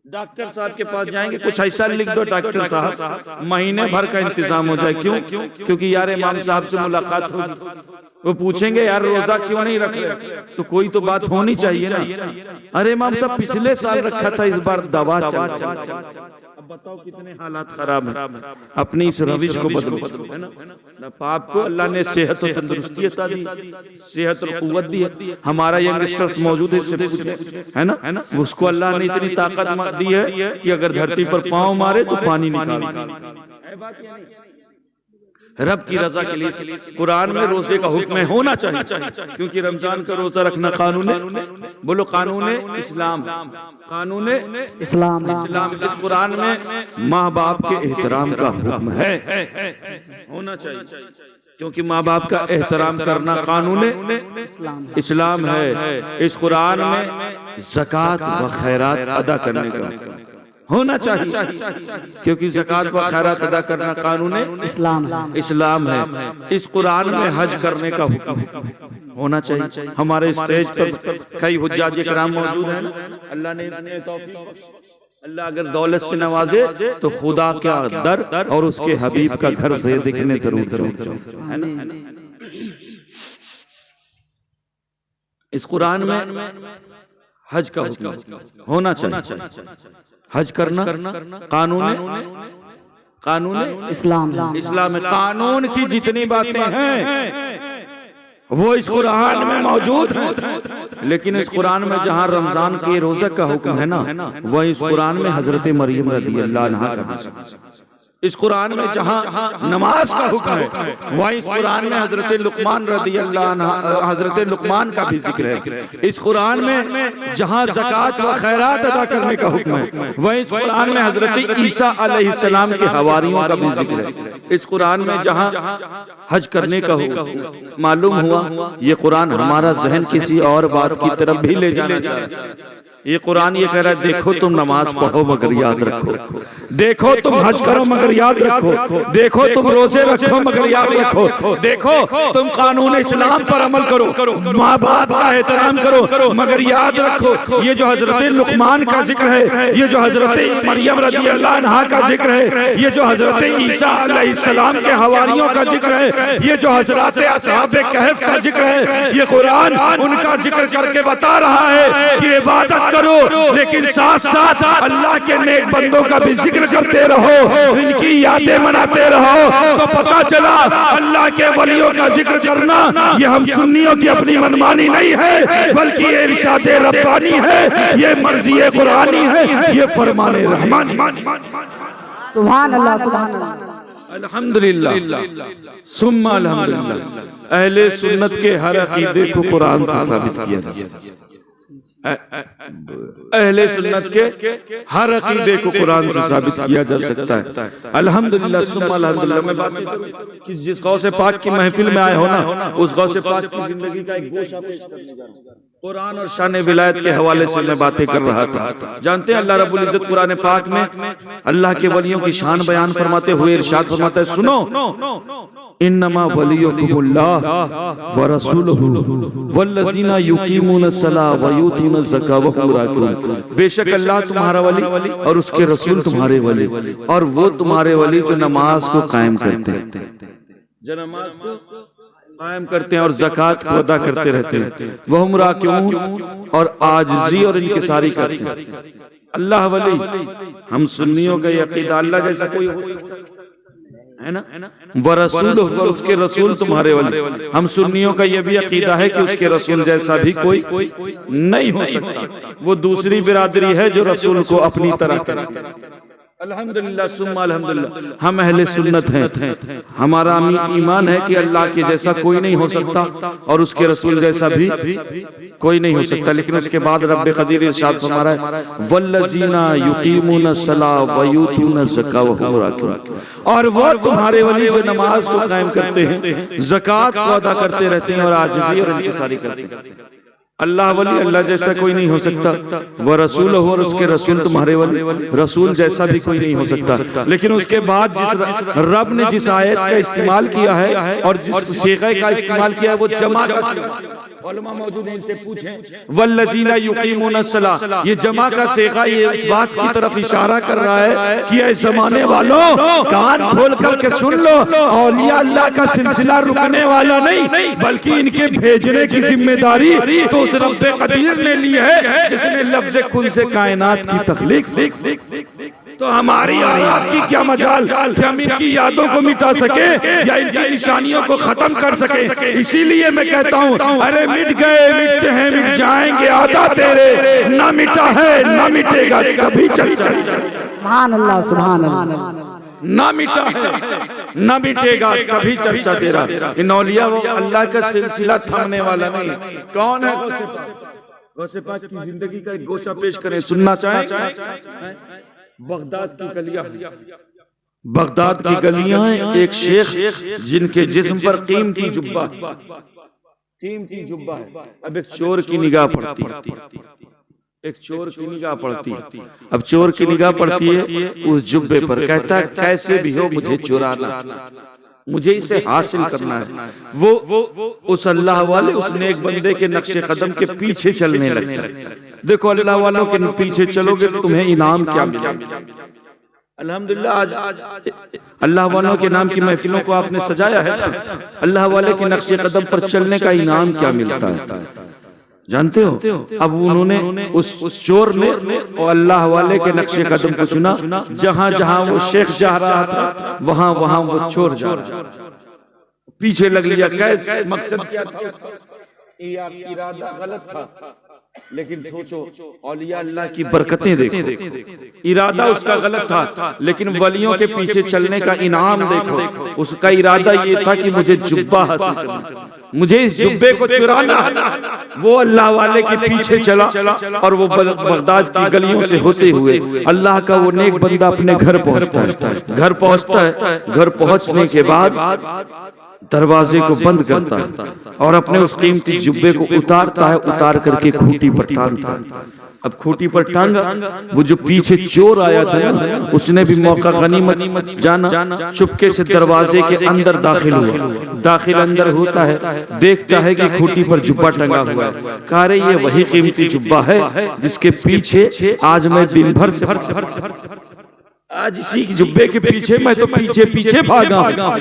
[SPEAKER 1] डॉक्टर साहब के पास जाएंगे, कुछ ऐसा लिख दो डॉक्टर साहब, महीने भर का इंतजाम हो जाए। क्यों? क्योंकि यार इमाम साहब से मुलाकात होगी, वो पूछेंगे यार रोजा क्यों नहीं रख रहे? तो कोई तो बात होनी चाहिए ना। अरे इमाम साहब पिछले साल रखा था, इस बार दवा चल। अब बताओ कितने हालात खराब हैं। अपनी इस रविश को बदलो, है ना? पाप को अल्लाह ने सेहत और तंदुरुस्ती अता दी, सेहत और कुव्वत दी है। हमारा यंगस्टर्स मौजूद है, इससे पूछे, है ना? उसको अल्लाह ने इतनी ताकत दी है कि अगर धरती पर पाँव मारे तो पानी निकाले। रब की रजा के लिए कुरान में रोजे का हुक्म होना चाहिए, क्योंकि रमजान का रोजा रखना कानून, बोलो कानून इस्लाम, कानून इस्लाम। इस कुरान में माँ बाप के एहतराम का हुक्म है, होना चाहिए, क्योंकि माँ बाप का एहतराम करना कानून इस्लाम है। इस कुरान में ज़कात व खैरात अदा करने का होना चाहिए, क्योंकि ज़कात व खैरात अदा करना कानून इस्लाम है। इस कुरान में हज करने का हुक्म होना चाहिए। हमारे स्टेज पर कई हुज्जाज इकराम मौजूद हैं, अल्लाह ने इतने तौफीक, अल्लाह अगर दौलत से नवाजे तो खुदा का दर और उसके हबीब का घर से दिखने जरूर है ना? इस कुरान में हज का हुक्म होना चाहिए। हज करना कानून इस्लाम में कानून की जितनी बातें हैं वो इस कुरान में मौजूद है। लेकिन इस कुरान में जहाँ रमजान के रोजे का हुक्म है ना, वह इस कुरान में हजरत मरियम रज़ी अल्लाह अन्हा का, इस कुरान में जहाँ नमाज का हुक्म है वहीं इस कुरान में हजरत लुकमान रज़ी अल्लाह अन्हा, हजरत लुकमान का भी जिक्र है। इस कुरान में जहाँ ज़कात व खैरात अदा करने का हुक्म है वहीं इस कुरान में हजरत ईसा अलैहिस्सलाम के हवारियों का भी जिक्र है। इस कुरान में जहाँ हज करने का हुक्म, मालूम हुआ ये कुरान हमारा जहन किसी और बात की तरफ भी ले जाना चाहता है। ये कुरान ये कह रहा है देखो तुम नमाज पढ़ो मगर याद रखो, देखो तुम हज करो मगर याद रखो, देखो तुम रोजे रखो मगर याद रखो, देखो तुम कानून इस्लाम पर अमल करो, माँ बाप का एहतराम करो मगर याद रखो। ये जो हजरत लुकमान का जिक्र है, ये जो हजरत मरियम रज़ी अल्लाह अन्हा का जिक्र है, ये जो हजरत ईसा अलैहिस्सलाम के हवारियों का जिक्र है, ये जो हजरत असहाबे कहफ का जिक्र है, ये कुरान उनका जिक्र करके बता रहा है कि इबादत करो लेकिन साथ साथ अल्लाह के नेक बंदों का भी जिक्र करते रहो, इनकी यादें मनाते रहो। तो पता चला अल्लाह के वलियों का जिक्र करना ये हम सुन्नियों की अपनी मनमानी नहीं है, बल्कि ये इरशाद रब्बानी है, ये मर्जी कुरानी है, ये फरमाने रहमानी।
[SPEAKER 2] सुभान अल्लाह सुभान अल्लाह।
[SPEAKER 1] अल्हम्दुलिल्लाह सुम्मा अल्हम्दुलिल्लाह। अहले सुन्नत के हर अकीदे को कुरान से साबित किया जाता है। अहले सुन्नत के हर अकीदे को कुरान से साबित किया जा सकता है। अल्हम्दुलिल्लाह सुम्मा अल्हम्दुलिल्लाह। मैं बात कि जिस गौसे पाक की महफिल में आए हो ना, उस गौसे पाक की जिंदगी का एक गोशा पेश करने जा रहा हूं। कुरान और शान विलायत के हवाले से मैं बातें कर रहा था। जानते हैं अल्लाह रब्बुल इज्जत कुरान पाक में अल्लाह के वलियों की शान बयान फरमाते हुए इरशाद फरमाता है, सुनो इन्नमा वलियुकुमुल्लाह व रसूलुहु वल्लज़ीना युकीमूनस सलाह व यूतूनज़ ज़कात व हुम राकिऊन। बेशक अल्लाह तुम्हारा वली और उसके रसूल तुम्हारे वली, और वो तुम्हारे वली जो नमाज को कायम करते हैं, जो नमाज को कायम करते हैं और ज़कात को अदा करते रहते हैं, वह हुम राकिऊन और आजिज़ी और इनकिसारी करते हैं। अल्लाह वली, हम सुन्नियों का अकीदा अल्लाह जैसा कोई है ना, व रसूल उसके रसूल तुम्हारे वली। हम सुन्नियों का यह भी अकीदा है कि उसके रसूल जैसा भी कोई नहीं हो सकता। वो दूसरी बिरादरी है जो रसूल को अपनी तरह। अल्हम्दुलिल्लाह सुम्मा अल्हम्दुलिल्लाह। हम अहले सुन्नत हैं, हमारा ईमान है कि अल्लाह के जैसा कोई नहीं हो सकता और उसके रसूल जैसा भी कोई नहीं हो सकता। लेकिन उसके बाद रब्बे कदीर इरशाद फरमा रहा है, वल्लज़ीना युकीमूनस सलाह व यूतूनज़ ज़कात व हुम राकिऊन। और वो तुम्हारे वली जो नमाज को कायम करते हैं, ज़कात को अदा करते रहते हैं और आजिज़ी और इनकिसारी करते हैं। अल्लाह वली अल्लाह जैसा कोई नहीं हो सकता, वह रसूल हो और उसके रसूल तुम्हारे वली, रसूल जैसा भी कोई नहीं हो सकता। लेकिन उसके बाद जिस रब ने जिस आयत का इस्तेमाल किया है और जिस सीग़ा का इस्तेमाल किया है वो जमा का उलमा मौजूद हैं, इनसे पूछें। वल्लज़ीना युकीमूनस सलाह, ये जमा का सीग़ा ये इस बात की तरफ इशारा कर रहा है कि ऐ ज़माने वालों कान खोल करके सुन लो, औलिया अल्लाह का सिलसिला रुकने वाला नहीं बल्कि इनके भेजने की जिम्मेदारी तो उस रब्बे कदीर ने ली है जिसने लफ्ज़ कुन से कायनात की तख्लीक। तो हमारी और आपकी क्या मजाल कि हम इनकी यादों को मिटा सके या इनकी निशानियों को खत्म कर सके। इसीलिए मैं कहता हूँ, अरे मिट गए मिटते हैं मिट जाएंगे आता तेरे, ना मिटा है ना मिटेगा कभी चल चल।
[SPEAKER 2] सुभान अल्लाह सुभान अल्लाह।
[SPEAKER 1] ना मिटा है ना मिटेगा कभी चर्चा तेरा। इन औलिया वो अल्लाह का सिलसिला थामने वाला नहीं। कौन है गौसे पाक की जिंदगी का एक गोशा पेश करें, सुनना चाहें। बगदाद की गलियां, बगदाद की गलियां हैं। एक शेख जिनके जिस्म पर कीमती जुब्बा है। अब एक चोर की निगाह पड़ती है, एक चोर की निगाह पड़ती है। अब चोर की निगाह पड़ती है उस जुब्बे पर, कहता है कैसे भी हो मुझे चुराना, मुझे इसे हासिल करना है। वो उस अल्लाह वाले उस नेक बंदे के नक्शे कदम के पीछे चलने लगे। देखो अल्लाह वालों के पीछे चलोगे तो तुम्हें इनाम क्या मिलेगा। अल्हम्दुलिल्लाह आज अल्लाह वालों के नाम की महफिलों को आपने सजाया है। अल्लाह वाले के नक्शे कदम पर चलने का इनाम क्या मिलता है। जानते हो? अब उन्होंने उस चोर ने और अल्लाह वाले के नक्शे कदम को चुना, जहां जहां वो शेख जा रहा था वहां वहां वो चोर जा रहा था, पीछे लग लिया। कैसे? मकसद क्या था? इरादा गलत था, लेकिन सोचो औलिया अल्लाह की बरकतें देखो। इरादा उसका गलत था, लेकिन वलियों के पीछे चलने का इनाम देखो। उसका इरादा ये था कि मुझे जुब्बा हासिल करना, मुझे इस जुब्बे को चुराना। वो अल्लाह वाले के पीछे चला और वो बगदाद की गलियों से होते हुए अल्लाह का वो नेक बंदा अपने घर पहुंचता है। घर पहुंचने के बाद दरवाजे को बंद करता है और अपने उस कीमती जुब्बे को उतारता है, उतार करके खूंटी पर टांगता है। अब खूंटी पर टांगा, वो जो पीछे चोर आया था ना, उसने भी मौका गनीमत जाना, चुपके से दरवाजे के अंदर दाखिल हुआ। दाखिल अंदर होता है, देखता है कि खूंटी पर जुब्बा टंगा हुआ है। कह रहे ये वही कीमती जुब्बा है जिसके पीछे आज मैं दिन भर आज इसी जुब्बे के पीछे मैं तो पीछे भागा।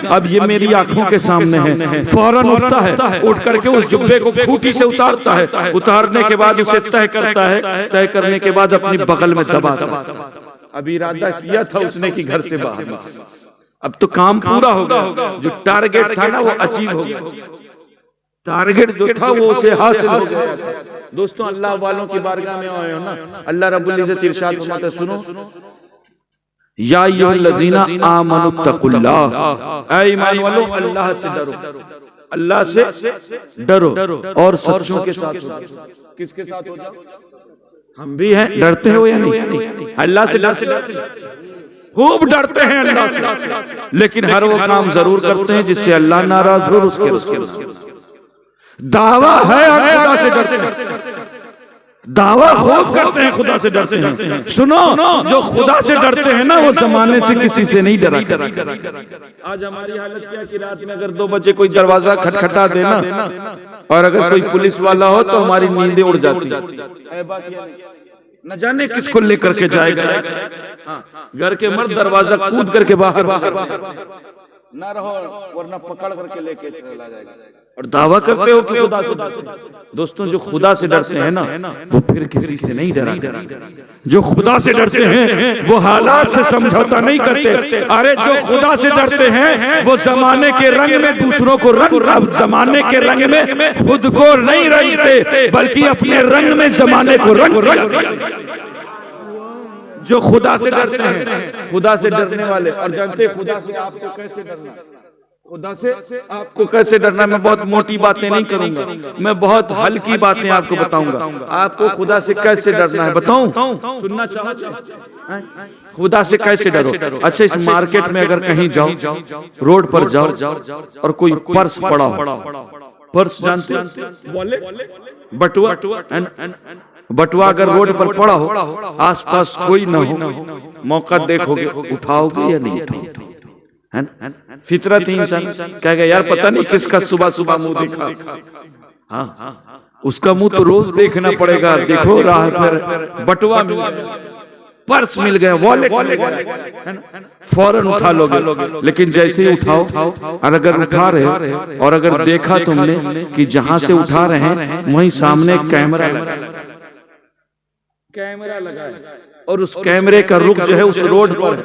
[SPEAKER 1] अब ये मेरी आंखों के सामने है। फौरन उठता है, उठ करके उस जुब्बे को खूंटी से उतारता है। उतारने के बाद उसे तय करता है, तय करने के बाद अपनी बगल में दबाता है। अब इरादा किया था उसने कि घर से बाहर, अब तो काम पूरा हो गया। जो टारगेट था ना वो अचीव हो गया। टारगेट जो था वो उसे हासिल हो गया। दोस्तों, अल्लाह वालों की बारगाह में आए हो ना, अल्लाह रब्बुल इज्जत इरशाद फरमाता है, सुनो, या अय्युहल्लज़ीना आमनु तक़ुल्लाह, ऐ ईमान वालों अल्लाह से डरो, अल्लाह से डरो और सच्चों के साथ हो। किसके साथ हो जाओ? हम भी हैं। डरते हो या नहीं? अल्लाह से खूब डरते हैं अल्लाह से, लेकिन हर वो काम जरूर करते हैं जिससे अल्लाह नाराज हो। उसके दावा है खुदा से डरते, दावा खूब करते हैं, खुदा से डरते हैं। सुनो, जो खुदा से डरते हैं ना वो जमाने से किसी से नहीं डरा। आज हमारी हालत क्या कि रात में अगर 2 बजे कोई दरवाजा खटखटा देना और अगर कोई पुलिस वाला हो तो हमारी नींदें उड़ जाती है। न जाने किसको लेकर के जाएगा। घर के मर्द दरवाजा कूद करके बाहर ना रहो, वरना पकड़ करके लेके चला जाएगा। और दावा करते हो कि खुदा से। दोस्तों, जो खुदा से डरते हैं ना वो फिर किसी से नहीं डरा। जो खुदा से डरते हैं वो हालात से समझौता नहीं करते। अरे जो खुदा से डरते हैं वो जमाने के रंग में दूसरों को जमाने के रंग में खुद को नहीं रंगते, बल्कि अपने रंग में जमाने को रंग। जो खुदा से डरते हैं, खुदा से डरने वाले। और जानते हैं खुदा से आपको कैसे डरना? खुदा से आपको कैसे डरना? मैं बहुत मोटी बातें नहीं करूंगा, मैं बहुत हल्की बातें आपको बताऊंगा। आपको खुदा से कैसे डरना है बताऊं? सुनना चाहो? खुदा से कैसे डरो? अच्छा, इस मार्केट में अगर कहीं जाओ, रोड पर जाओ और कोई पर्स पड़ा हो, पर्स जानते हो? बटुआ अगर रोड पर पड़ा हो, आसपास कोई न हो, मौका देखोगे, उठाओगे या नहीं उठाओगे? फितरत ही इंसान कहेगा यार पता नहीं किसका सुबह सुबह मुंह देखा। हाँ, उसका मुंह तो रोज देखना पड़ेगा। देखो राह पर बटुआ मिल गया, पर्स मिल गया, वॉलेट फौरन उठा लोगे। लेकिन जैसे ही उठाओ और अगर उठा रहे और अगर देखा तुमने कि जहां से उठा रहे हैं वहीं सामने कैमरा लगा है और उस कैमरे का रुख जो है उस रोड पर,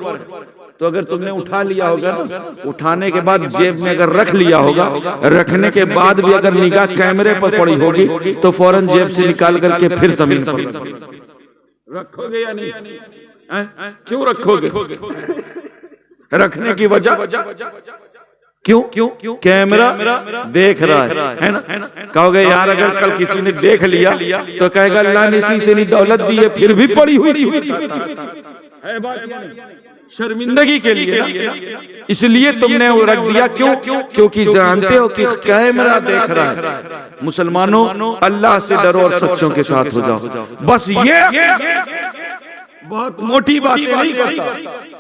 [SPEAKER 1] तो अगर तुमने उठा लिया होगा ना, उठाने के बाद जेब में अगर रख लिया होगा, रखने के बाद भी अगर निगाह कैमरे पर पड़ी होगी तो फौरन जेब से निकाल करके फिर जमीन पर रखोगे या नहीं? क्यों रखोगे? रखने की वजह क्यों? कैमरा देख रहा है ना? कहोगे यार अगर कल किसी ने देख लिया तो कहेगा अल्लाह ने इतनी दौलत दी है फिर भी पड़ी हुई है। शर्मिंदगी के लिए इसलिए तुमने वो रख दिया। क्योंकि जानते हो कि कैमरा देख रहा है। मुसलमानों, अल्लाह से डरो और सच्चों के साथ हो जाओ। बस ये बहुत मोटी बातें नहीं करता,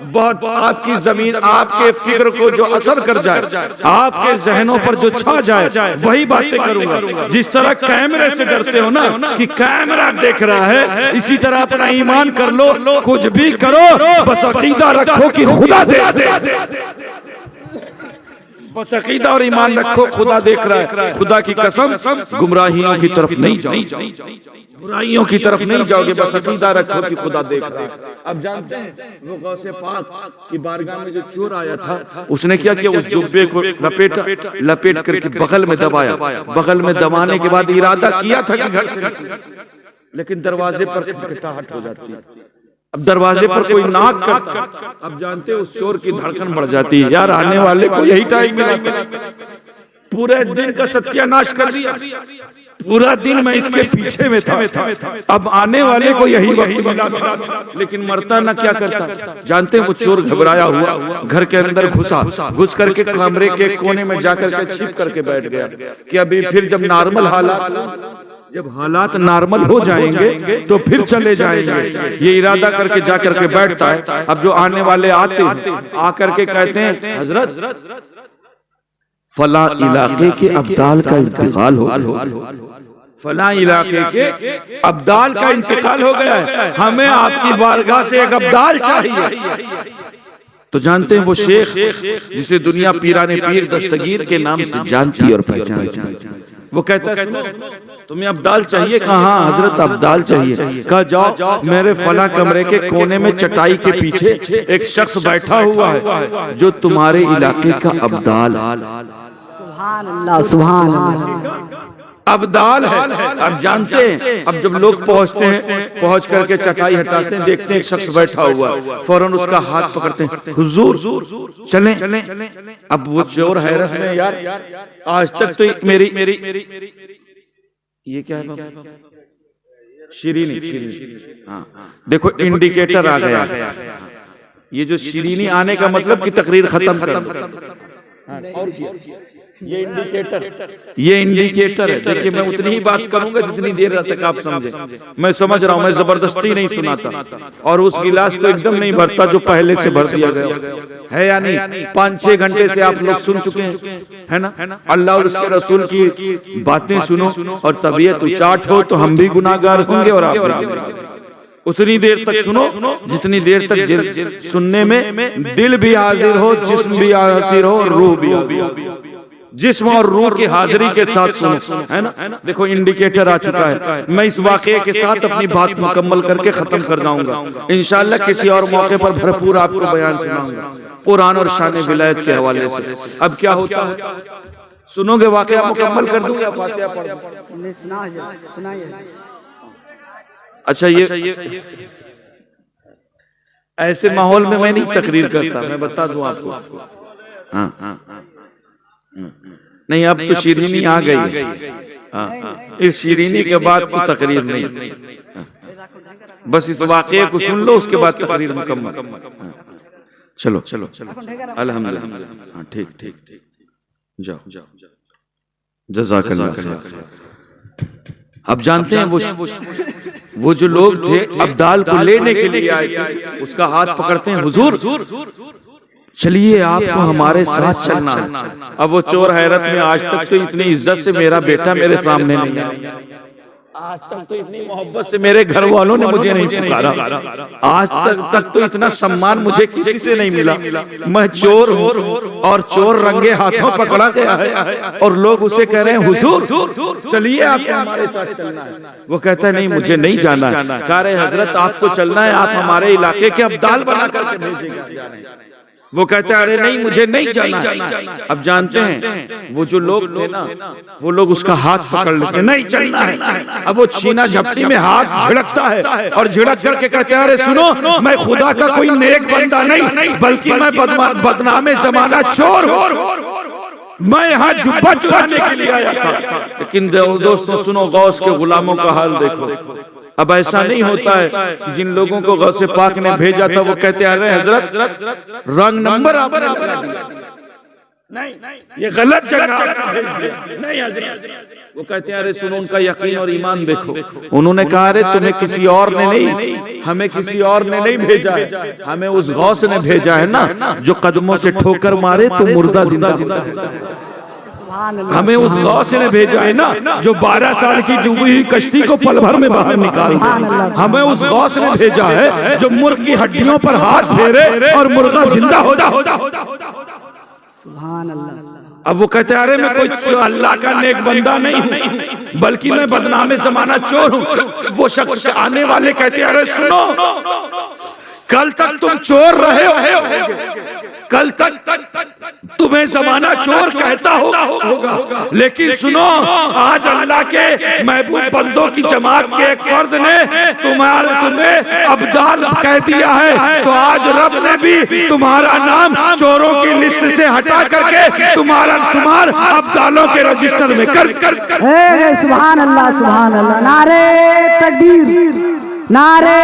[SPEAKER 1] बहुत आपकी जमीन आपके फिक्र को जो असर कर जाए, आपके जहनों पर जो छा जाए वही बातें करूंगा। जिस तरह कैमरे से डरते हो ना कि कैमरा देख रहा है, इसी तरह अपना ईमान कर लो। कुछ भी करो बस अकीदा रखो कि खुदा दे। बस अकीदा और ईमान रखो, खुदा देख रहा है। खुदा की कसम गुमराहियों की तरफ नहीं जाओ, बुराइयों की तरफ नहीं जाओगे, बस अकीदा रखो कि खुदा देख रहा है। अब जानते हैं वो गौसे पाक की बारगाह में जो चोर आया था, उसने क्या किया, उस जुब्बे को लपेट करके बगल में दबाया। बगल में दबाने के बाद इरादा किया था कि घर से, लेकिन दरवाजे पर खटखटाहट हो जाती है। अब दरवाजे पर कोई नाक करता, अब जानते हो उस चोर की धड़कन बढ़ जाती है, यार आने वाले को यही टाइम मिला था, पूरे दिन का सत्यानाश कर दिया, पूरा दिन मैं इसके पीछे में था, अब आने वाले को यही वक्त मिला था, लेकिन मरता ना क्या करता। जानते हैं वो चोर घबराया हुआ घर के अंदर घुस करके कमरे के कोने में जाकर के छिप करके बैठ गया कि अभी फिर जब नॉर्मल हालात नॉर्मल हो जाएंगे तो फिर चले जाएंगे, ये इरादा करके जाकर के बैठता है। अब जो आने वाले आते आकर के कहते हैं हजरत फला इलाके के अब्दाल का इंतकाल हो गया, फला इलाके के अब्दाल का इंतकाल हो गया है, हमें आपकी बारगाह से एक अब्दाल चाहिए। तो जानते हैं वो शेख जिसे दुनिया पीराने पीर दस्तगीर के नाम से जानती और पहचानती, वो कहता है तुम्हें अब्दाल चाहिए? कहा हाँ हजरत अब्दाल चाहिए। कहा जाओ मेरे फला कमरे के कोने में चटाई के पीछे एक शख्स बैठा हुआ है जो तुम्हारे इलाके का अब्दाल
[SPEAKER 2] सुभान अल्लाह, सुभान अल्लाह,
[SPEAKER 1] अब्दाल है। अब जानते हैं अब जब लोग पहुंचते हैं, पहुंच करके चटाई हटाते हैं, देखते हैं एक शख्स बैठा हुआ है, फौरन उसका हाथ पकड़ते हैं, हुजूर चलें। अब वो चोर हैरत में, यार आज तक तो मेरी ये क्या है, शिरीनी, हाँ देखो इंडिकेटर आ गया, ये जो शिरीनी आने का मतलब कि तकरीर खत्म कर, और ये इंडिकेटर है। देखिए मैं उतनी ही बात करूंगा जितनी देर तक आप समझे, मैं समझ रहा हूं, मैं जबरदस्ती नहीं सुनाता और उस गिलास को एकदम नहीं भरता जो पहले से भर दिया गया है या नहीं। 5-6 घंटे से आप लोग सुन चुके हैं, है ना। अल्लाह और उसके रसूल की बातें सुनो और तबीयत उचाट हो तो हम भी गुनाहगार होंगे और आप उतनी देर तक सुनो जितनी देर तक सुनने में दिल भी हाजिर हो, जिस्म भी हाजिर हो, रूह भी हाजिर, जिस्म और रूह की हाजिरी के साथ सुनो, है ना। देखो इंडिकेटर आ चुका है। मैं इस वाकये के साथ अपनी बात मुकम्मल करके खत्म कर जाऊंगा इंशाअल्लाह। किसी और मौके पर भरपूर आपको बयान सुनाऊंगा कुरान और शान विलायत के हवाले से। अब क्या होता है सुनोगे, वाकया मुकम्मल कर दूंगा, फातिहा पढ़ दूंगा।
[SPEAKER 2] सुनाइए।
[SPEAKER 1] अच्छा ये ऐसे माहौल में मैं नहीं तकरीर करता, मैं बता दूं आपको। हाँ नहीं अब तो शिरीनी आ गई, इस शिरीनी के बाद तो तकरीर नहीं, बस इस वाकये को सुन लो उसके बाद तकरीर मुकम्मल। चलो अल्हम्दुलिल्लाह, ठीक जाओ जज़ाकल्लाह। अब जानते हैं वो जो लोग थे अब्दाल को लेने के लिए आए थे, उसका हाथ पकड़ते हैं, हुजूर चलिए आपको हमारे साथ चलना है। अब वो चोर हैरत में, आज तक तो इतनी इज्जत से मेरा बेटा मेरे सामने नहीं आया, आज तक तो इतनी मोहब्बत से मेरे घर वालों ने मुझे नहीं पुकारा, आज तक तो इतना सम्मान मुझे किसी से नहीं मिला। मैं चोर हूँ और चोर रंगे हाथों पकड़ा गया है और लोग उसे कह रहे हैं हुजूर चलिए आपको हमारे साथ चलना है। वो कहता है नहीं मुझे नहीं जाना है। कह रहे हजरत आपको चलना है, आप हमारे इलाके के अब्दाल बना करके भेजिएगा। वो कहते हैं अरे नहीं मुझे नहीं जाना। अब जानते हैं वो जो लोग थे ना, वो लोग उसका हाथ पकड़ लेते, नहीं चलना है। अब वो छीना झपटी में हाथ झिड़कता है और झिड़क करके कहते हैं अरे सुनो, मैं खुदा का कोई नेक बंदा नहीं बल्कि मैं बदनामे जमाना चोर हूँ, मैं यहाँ जुब्बा चुराने के लिए आया था। लेकिन दोस्तों सुनो, गौस के गुलामों का हाल देखो। अब ऐसा नहीं होता है, जिन लोगों को गौसे पाक ने भेजा था वो कहते हैं अरे हजरत रंग नंबर आपने नहीं, ये गलत जगह नहीं हजरत। वो कहते हैं अरे सुनो, उनका यकीन और ईमान देखो। उन्होंने कहा अरे तुम्हें किसी और ने नहीं, हमें किसी और ने नहीं भेजा है, हमें उस गौस ने भेजा है ना जो कदमों से ठोकर मारे तो मुर्दा जिंदा होता है। हमें उस गौस ने भेजा है ना जो 12 साल की डूबी हुई कश्ती को पल भर में बाहर निकाल दे। हमें उस गौस ने भेजा है जो मुर्ग की हड्डियों पर हाथ फेरे और मुर्गा जिंदा हो जा।
[SPEAKER 2] सुभान अल्लाह।
[SPEAKER 1] अब वो कहते अरे मैं कोई अल्लाह का नेक बंदा नहीं हूं, बल्कि मैं बदनामे ज़माना चोर हूं। वो शख्स आने वाले कहते अरे सुनो, कल तक तुम चोर रहे हो, कल तक तुम्हें ज़माना चोर कहता होगा, लेकिन सुनो आज अल्लाह के महबूब बंदों की जमात के एक फर्द ने तुम्हें अब्दाल कह दिया है, तो आज रब ने भी तुम्हारा नाम चोरों की लिस्ट से हटा करके तुम्हारा शुमार अब्दालों के रजिस्टर में कर।
[SPEAKER 2] सुभान अल्लाह, सुभान अल्लाह। नारे तकबीर, नारे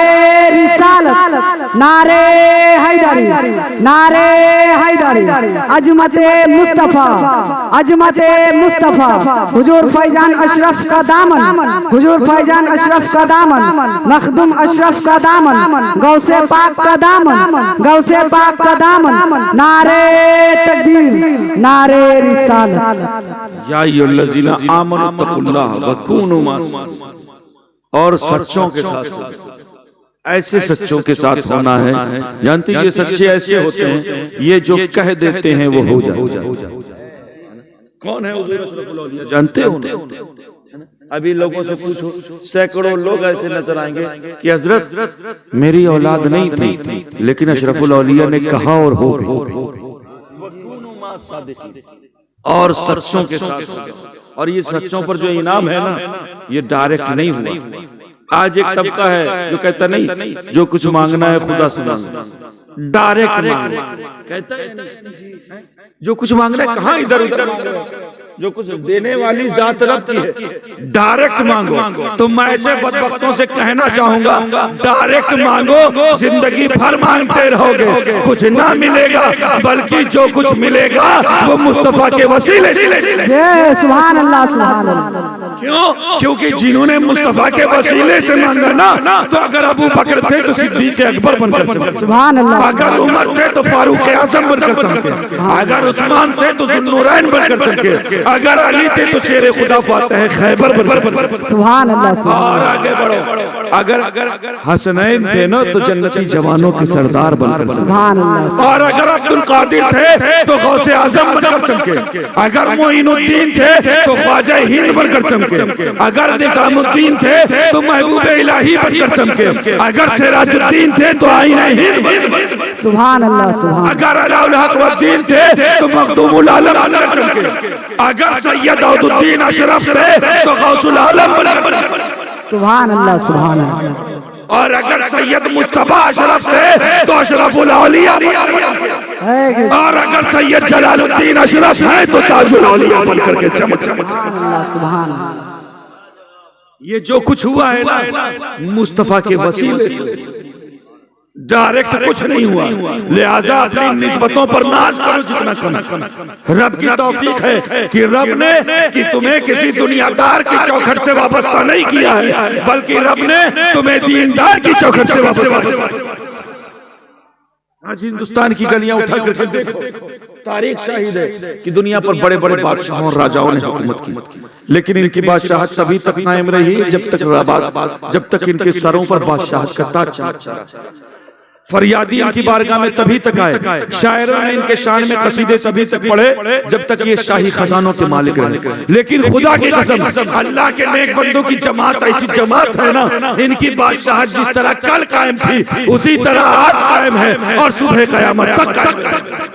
[SPEAKER 2] रिसालत, नारे हैदरी, नारे हैदरी, अजमते मुस्तफा, अजमते मुस्तफा, हुजूर फैजान अशरफ का दामन, हुजूर फैजान अशरफ का दामन, मखदूम अशरफ का दामन, गौसे पाक का दामन, गौसे पाक का दामन। नारे तकबीर, नारे रिसालत।
[SPEAKER 1] या अय्युहल्लज़ीना आमनू तक़ुल्लाह व कूनू मास, और सच्चों के साथ, ऐसे सच्चों के साथ होना है। जानती ये सच्चे ऐसे होते हैं, ये जो कह देते हैं वो हो जाए। कौन है हुजूर अशरफुल औलिया, जानते हो? अभी लोगों से पूछो, सैकड़ों लोग ऐसे नजर आएंगे कि हजरत मेरी औलाद नहीं थी, लेकिन अशरफुल औलिया ने कहा और हो गई। और सच्चों के साथ, और ये सच्चों पर जो इनाम है ना, ये डायरेक्ट नहीं हुआ। आज एक तबका है जो कहता नहीं जो कुछ मांगना है खुदा से मांगो, डायरेक्ट मांगो, कहता है जो कुछ मांगना है कहाँ इधर उधर, जो कुछ देने वाली जात रब की है, डायरेक्ट मांगो। तो मैं ऐसे बदबख्तों से कहना चाहूंगा, डायरेक्ट मांगो, जिंदगी भर मांगते रहोगे कुछ ना मिलेगा, बल्कि जो कुछ मिलेगा वो मुस्तफा के वसीले से।
[SPEAKER 2] सुभान अल्लाह, सुभान अल्लाह।
[SPEAKER 1] क्यों? क्योंकि जिन्होंने मुस्तफा के वसीले से मांगा ना, तो अगर अबू बकर थे तो सिद्दीक अकबर बनकर चमके,
[SPEAKER 2] सुभान अल्लाह।
[SPEAKER 1] अगर उमर थे तो फारूक आजम बनकर चमके, अगर उस्मान थे तो ज़ुन्नूरैन बनकर चमके, अगर अली थे तो शेर खुदा फातिह खैबर बनकर।
[SPEAKER 2] सुभान अल्लाह।
[SPEAKER 1] और आगे बढ़ो, अगर हसनैन थे ना तो जन्नती जवानों के सरदार बनकर।
[SPEAKER 2] सुभान अल्लाह।
[SPEAKER 1] और अगर अब्दुल कादिर थे तो गौसे आजम बनकर चमके, अगर मोइनुद्दीन थे तो ख्वाजा हिंद बनकर चमके, अगर निजामुद्दीन थे तो महबूब इलाही बनकर चमके, अगर सिराजुद्दीन थे तो आईना हिंद।
[SPEAKER 2] सुभान अल्लाह, सुभान।
[SPEAKER 1] अगर अलाउल हक वद्दीन थे तो मखदूमुल आलम बनकर चमके, अगर सैयद दाऊदुद्दीन अशरफ थे तो गौसुल आलम बनकर।
[SPEAKER 2] सुभान अल्लाह, सुभान अल्लाह।
[SPEAKER 1] और अगर सैयद मुस्तफा अशरफ थे तो अशरफुल औलिया, और अगर सैयद जलालुद्दीन अशरफ है तो ताजुल औलिया बनकर के चमक।
[SPEAKER 2] सुभान अल्लाह।
[SPEAKER 1] ये जो कुछ हुआ है ना मुस्तफा के वसीले से, डायरेक्ट कुछ नहीं हुआ। लिहाजा अपनी निस्बतों पर नाज करो जितना कम। रब की तौफीक है कि रब ने कि तुम्हें किसी दुनियादार की चौखट से वाबस्ता नहीं किया है, बल्कि रब ने तुम्हें दीनदार की चौखट से वाबस्ता। आज हिंदुस्तान की गलियां उठा कर देखो, तारीख शाहिद है कि दुनिया पर बड़े बड़े बादशाहों और राजाओं ने हुकूमत की, लेकिन इनकी बादशाहत तभी तक कायम रही जब तक इनके सरों पर बादशाहत का ताज चला। फरियादी इनकी बारगाह में तभी तक आए, शायरों ने इनके शान में कसीदे तभी तक पढ़े जब तक ये शाही खजानों के मालिक रहे। लेकिन खुदा की कसम, अल्लाह के नेक बंदों की जमात ऐसी जमात है ना, इनकी बादशाहत जिस तरह कल कायम थी उसी तरह आज कायम है और सुबह कयामत तक कायम।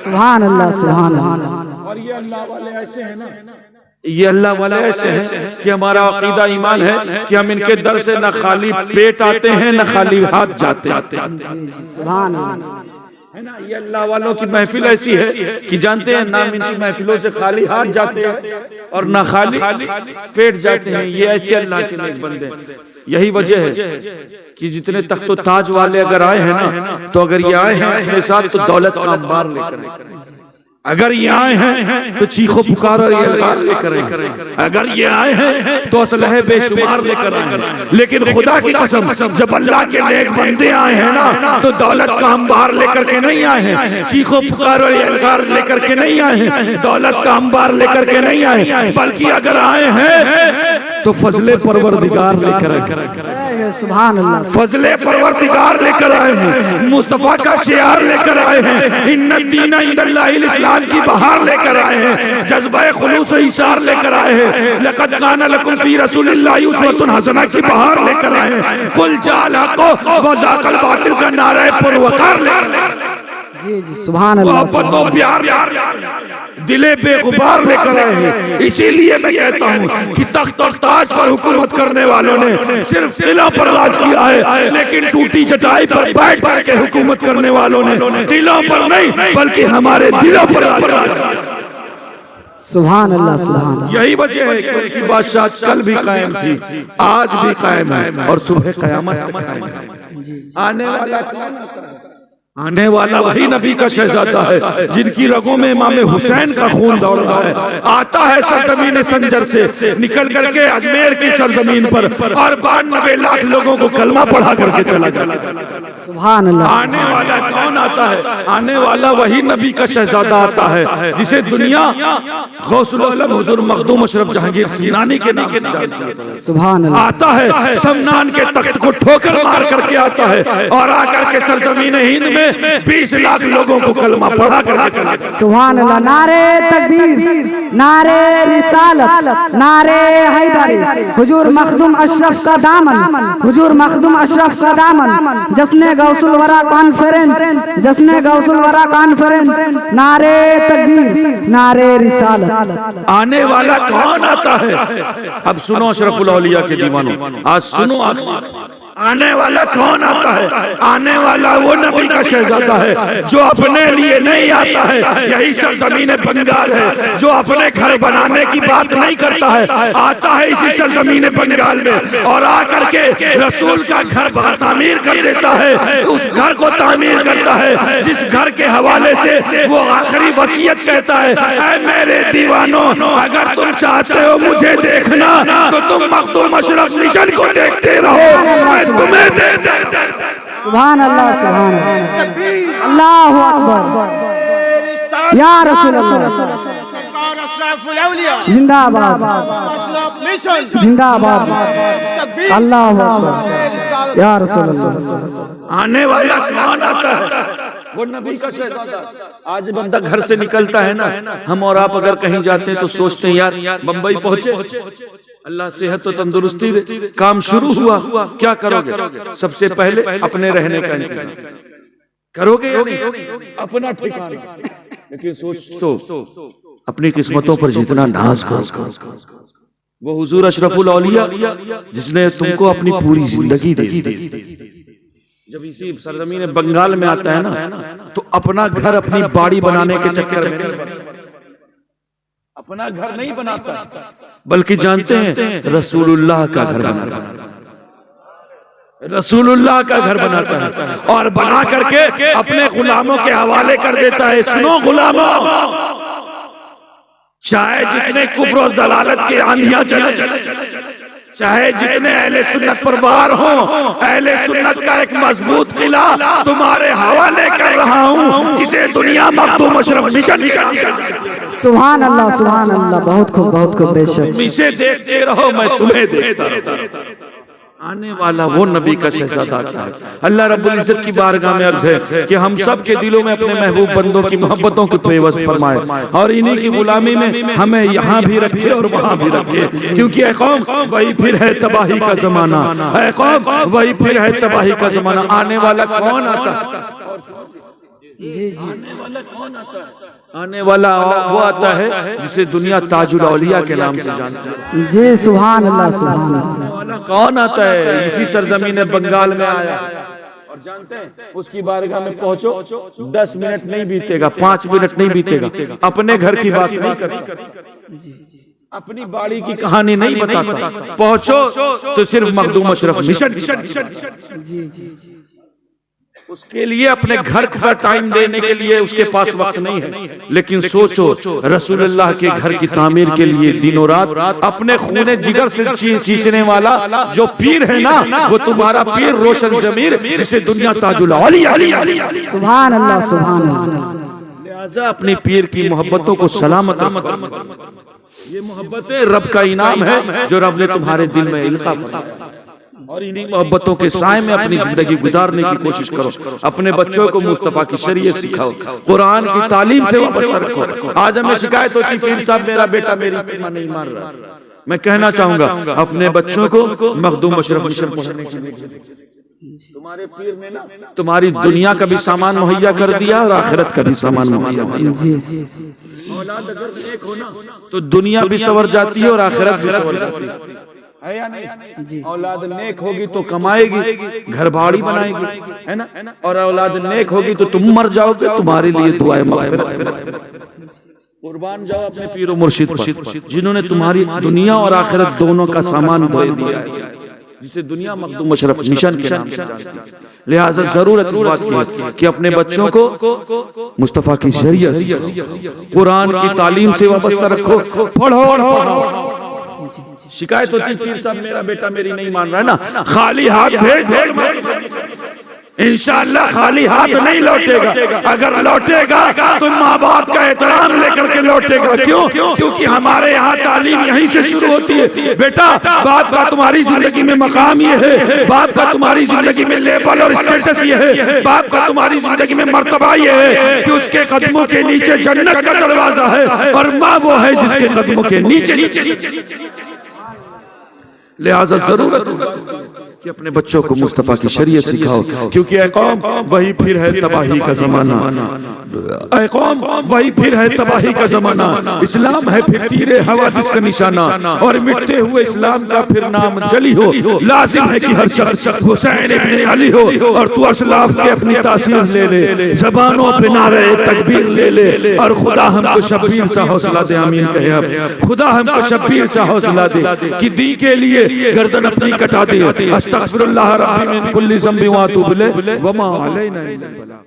[SPEAKER 2] सुभान अल्लाह, सुभान अल्लाह।
[SPEAKER 1] और ये अल्लाह वाले ऐसे हैं ना, ये अल्लाह वाला ऐसे हैं कि हमारा अकीदा ईमान है कि हम इनके दर से न खाली पेट आते हैं न खाली हाथ जाते हैं।
[SPEAKER 2] सुभान अल्लाह।
[SPEAKER 1] है ना, ये अल्लाह वालों की महफिल ऐसी है कि जानते हैं नाम इनकी महफिलों से खाली हाथ जाते हैं और न खाली पेट जाते हैं। ये ऐसे अल्लाह के नेक बंदे। यही वजह है कि जितने तख्तो ताज वाले अगर आए हैं ना, तो अगर ये आए हैं अपने साथ तो दौलत का अंबार लेकर, अगर ये आए हैं तो चीखो पुकारो लेकर, अगर ये आए हैं तो असलहे बेशुमार लेकर आए हैं। लेकिन खुदा की कसम, जब अल्लाह के नेक बंदे आए हैं ना, तो दौलत का अंबार लेकर के नहीं आए हैं, चीखो पुकारो लेकर के नहीं आए हैं, दौलत का अंबार लेकर के नहीं आए, बल्कि अगर आए हैं तो फजले परवरदिगार लेकर आए।
[SPEAKER 2] गए। सुभान अल्लाह।
[SPEAKER 3] फजले परवरदिगार लेकर आए हैं, मुस्तफा का शियार लेकर आए हैं, इन्ना दीना इंदल्लाहिल इस्लाम की बहार लेकर आए हैं, जज्बा खुलूस इशार लेकर आए हैं, लक़द काना लकुम फी रसूलिल्लाहि उस्वतुन हसना की बहार लेकर आए हैं, कुल जाल हक़ व ज़ाक़ल बातिल का नारा पुरवकार लेकर
[SPEAKER 2] जी जी सुभान अल्लाह।
[SPEAKER 3] मोहब्बत और प्यार दिले बेगुबार लेकर आए हैं। इसीलिए मैं कहता हूँ कि तख्त और ताज पर हुकूमत करने वालों ने सिर्फ दिलों पर राज किया है, लेकिन टूटी चटाई पर बैठ कर के हुकूमत करने वालों ने दिलों पर नहीं बल्कि हमारे दिलों पर राज किया।
[SPEAKER 2] सुभान अल्लाह सुभान अल्लाह।
[SPEAKER 3] यही वजह है कि उनकी बादशाह कल भी कायम थी, आज भी कायम है और सुबह क़यामत तक कायम है। आने वाला वही नबी का शहजादा है जिनकी रगों में इमाम हुसैन का खून दौड़ रहा है। आता है सरजमीन संजर से निकल करके अजमेर की सरजमीन पर और 92 लाख लोगों को कलमा पढ़ा करके चला चला।
[SPEAKER 2] सुभान अल्लाह।
[SPEAKER 3] आने वाला कौन आता है? आने वाला वही नबी का शहजादा आता है जिसे दुनिया गौसुल आलम हुजूर मखदूम अशरफ जहांगीर सीनानी के नाम से जानती है।
[SPEAKER 2] सुभान अल्लाह।
[SPEAKER 3] आता है समनान के तख्त को ठोकर मार करके आता है और आकर के सरजमीन हिंद में 20 लाख लोगों को कलमा पढ़ा करके चला।
[SPEAKER 2] सुभान अल्लाह। नारे तकबीर, नारे रिसालत, नारे हैदरी, हुजूर मखदूम अशरफ का दामन, हुजूर मखदूम अशरफ का दामन, जश्न गौसुल वरा कॉन्फ्रेंस, जश्न गौसुल वरा कॉन्फ्रेंस, नारे तकबीर, नारे रिसालत।
[SPEAKER 3] आने वाला कौन आता है? अब सुनो अशरफुल औलिया के दीवानों, आज सुनो आने वाला कौन आता है? आने वाला वो नबी का शहजादा है जो अपने लिए नहीं आता है। यही सरजमीन बंगाल है जो अपने घर बनाने की बात नहीं करता है, आता है इसी सरजमीन बंगाल में और आकर के रसूल का घर तामीर कर देता है। उस घर को तामीर करता है जिस घर के हवाले से वो आखिरी वसीयत कहता है, ऐ मेरे दीवानों, अगर तुम चाहते हो मुझे देखना तो तुम मखदूम अशरफ मिशन को देखते रहो, तुम्हें दे दे।
[SPEAKER 2] सुभान अल्लाह सुभान अल्लाह। अल्लाहु अकबर। या रसूल अल्लाह जिंदाबाद जिंदाबाद। अल्लाहु अकबर। या रसूल अल्लाह।
[SPEAKER 3] आने वाला कौन आता है? वो नबी का शहजादा। आज बंदा घर से निकलता है ना, हम और आप अगर कहीं जाते हैं तो सोचते हैं यार बम्बई पहुंचे, अल्लाह सेहत तो तंदुरुस्ती दे, काम शुरू हुआ, क्या करोगे? सबसे पहले अपने रहने का इंतजाम करोगे या नहीं? अपना ठिकाना। लेकिन सोच तो अपनी किस्मतों पर जितना नाज करो, वो हुजूर अशरफुल औलिया जिसने तुमको अपनी पूरी जिंदगी दे दी। जब इसी सरजमीन बंगाल में आता है ना तो अपना घर अपनी बाड़ी बनाने के चक्कर में अपना घर नहीं बनाता, बल्कि जानते हैं रसूलुल्लाह का घर बनाता है, रसूलुल्लाह का घर बनाता है और बना करके अपने गुलामों के हवाले कर देता है। सुनो गुलामों, चाहे जितने कुफ्र और दलालत की आंधियां चले, चाहे जितने अहले सुन्नत पर वार हो, अहले सुन्नत का एक मजबूत किला तुम्हारे हवाले कर रहा हूँ जिसे दुनिया मखदूम अशरफ मिशन।
[SPEAKER 2] सुभान अल्लाह सुभान अल्लाह। बहुत खूब बहुत खूब। बेशक
[SPEAKER 3] इसे देखते रहो, मैं तुम्हें देखता रहता। आने वाला वो नबी का शहजादा आता है। अल्लाह रब्बुल इज्जत की बारगाह में अर्ज है कि हम सब के दिलों में अपने महबूब बंदों की मोहब्बतों को पेवस्त फरमाए और इन्हीं की गुलामी में हमें यहाँ भी रखे और वहाँ भी रखे, क्योंकि ऐ कौम वही फिर है तबाही का जमाना, ऐ कौम वही फिर है तबाही का जमाना। आने वाला कौन आता है?
[SPEAKER 2] जी जी।
[SPEAKER 3] आने वाला वो आता है जिसे दुनिया ताजुल औलिया के नाम से जानती है।
[SPEAKER 2] जी सुभान अल्लाह सुभान अल्लाह।
[SPEAKER 3] कौन आता है? इसी सरजमीन बंगाल में आया और जानते हैं उसकी बारगाह में पहुंचो 10 मिनट नहीं बीतेगा, 5 मिनट नहीं बीतेगा, अपने घर की बात नहीं करता, अपनी बाड़ी की कहानी नहीं बताता, पहुंचो तो सिर्फ मखदूम अशरफ मिशन। उसके लिए अपने घर का टाइम देने के लिए उसके पास वक्त नहीं है, लेकिन सोचो रसूलुल्लाह के घर की तामीर के लिए दिनों रात अपने खूने जिगर से सींचने वाला जो पीर है ना, वो तुम्हारा पीर रोशन जमीर जिसे दुनिया ताजुल औलिया।
[SPEAKER 2] सुभान अल्लाह सुभान अल्लाह।
[SPEAKER 3] लिहाजा अपने पीर की मोहब्बतों को सलामत ये मोहब्बतें रब का इनाम है जो रब ने तुम्हारे दिल में इल्का फरमाया। और इन्हीं मोहब्बतों के साए में अपनी जिंदगी गुजारने की कोशिश करो। अपने बच्चों को मुस्तफा की शरीयत सिखाओ, कुरान की तालीम से वाबस्ता रखो। आज हमें शिकायत होती है पीर साहब मेरा बेटा मेरी कलमा नहीं मान रहा। मैं कहना चाहूंगा अपने बच्चों को मखदूम अशरफ मिशन पढ़ने के लिए, तुम्हारे पीर ने ना तुम्हारी दुनिया का भी सामान मुहैया कर दिया और आखिरत का भी सामान मुहैया कर दिया। औलाद अगर नेक हो ना तो दुनिया भी संवर जाती है और आखिरत भी संवर जाती है या नहीं? औलाद नेक होगी तो कमाएगी, घर बाड़ी बनाएगी, है ना? और औलाद नेक होगी तो तुम मर जाओगे, तुम्हारे लिए दुआएं मग़फ़िरत। कुर्बान जाओ अपने पीरो मुर्शिद पर जिन्होंने तुम्हारी दुनिया और आखिरत दोनों का सामान दे दिया है, जिसे दुनिया मखदूम अशरफ मिशन के नाम से जानती है। लिहाजा जरूरत इस बात की कि अपने बच्चों को मुस्तफा की शरीयत कुरान की तालीम से वाबस्ता रखो, पढ़ो। शिकायत होती पीर साहब मेरा बेटा मेरी नहीं मान रहा है ना, खाली हाथ भेज, इंशाअल्लाह खाली हाथ नहीं लौटेगा। अगर लौटेगा तो माँ बाप का एहतराम लेकर के लौटेगा। क्यों? क्योंकि हमारे यहाँ तालीम यहीं से शुरू होती है। बेटा बाप का तुम्हारी जिंदगी में मकाम ये है, बाप का तुम्हारी जिंदगी में लेबल और स्टेटस ये है, बाप का तुम्हारी जिंदगी में मर्तबा ये है कि उसके कदमों के नीचे जन्नत का दरवाजा है और माँ वो है जिसके कदमों के नीचे। लिहाजा जरूरत कि अपने बच्चों को मुस्तफा की शरीयत सिखाओ, क्योंकि ऐ कौम वही फिर है तबाही का जमाना, ऐ कौम वही फिर है तबाही का जमाना। इस्लाम है फिर तीरे हवादिस का निशाना और मिटते हुए इस्लाम का फिर नाम जली हो। लाजिम है कि हर शख्स हुसैन इब्न अली हो और तू असलाफ के अपनी तासीर ले ले, जबानों पे नारे तकबीर ले ले और खुदा हमको शब्बीर सा हौसला दे। आमीन कहे अब खुदा हमको शब्बीर सा हौसला दे कि दी के लिए गर्दन अपनी कटा दे। अस्तगफिरुल्लाह रब्बी मिन कुल्ली ज़ंबि व अतूबु इलैह व मा अलैना इल्ला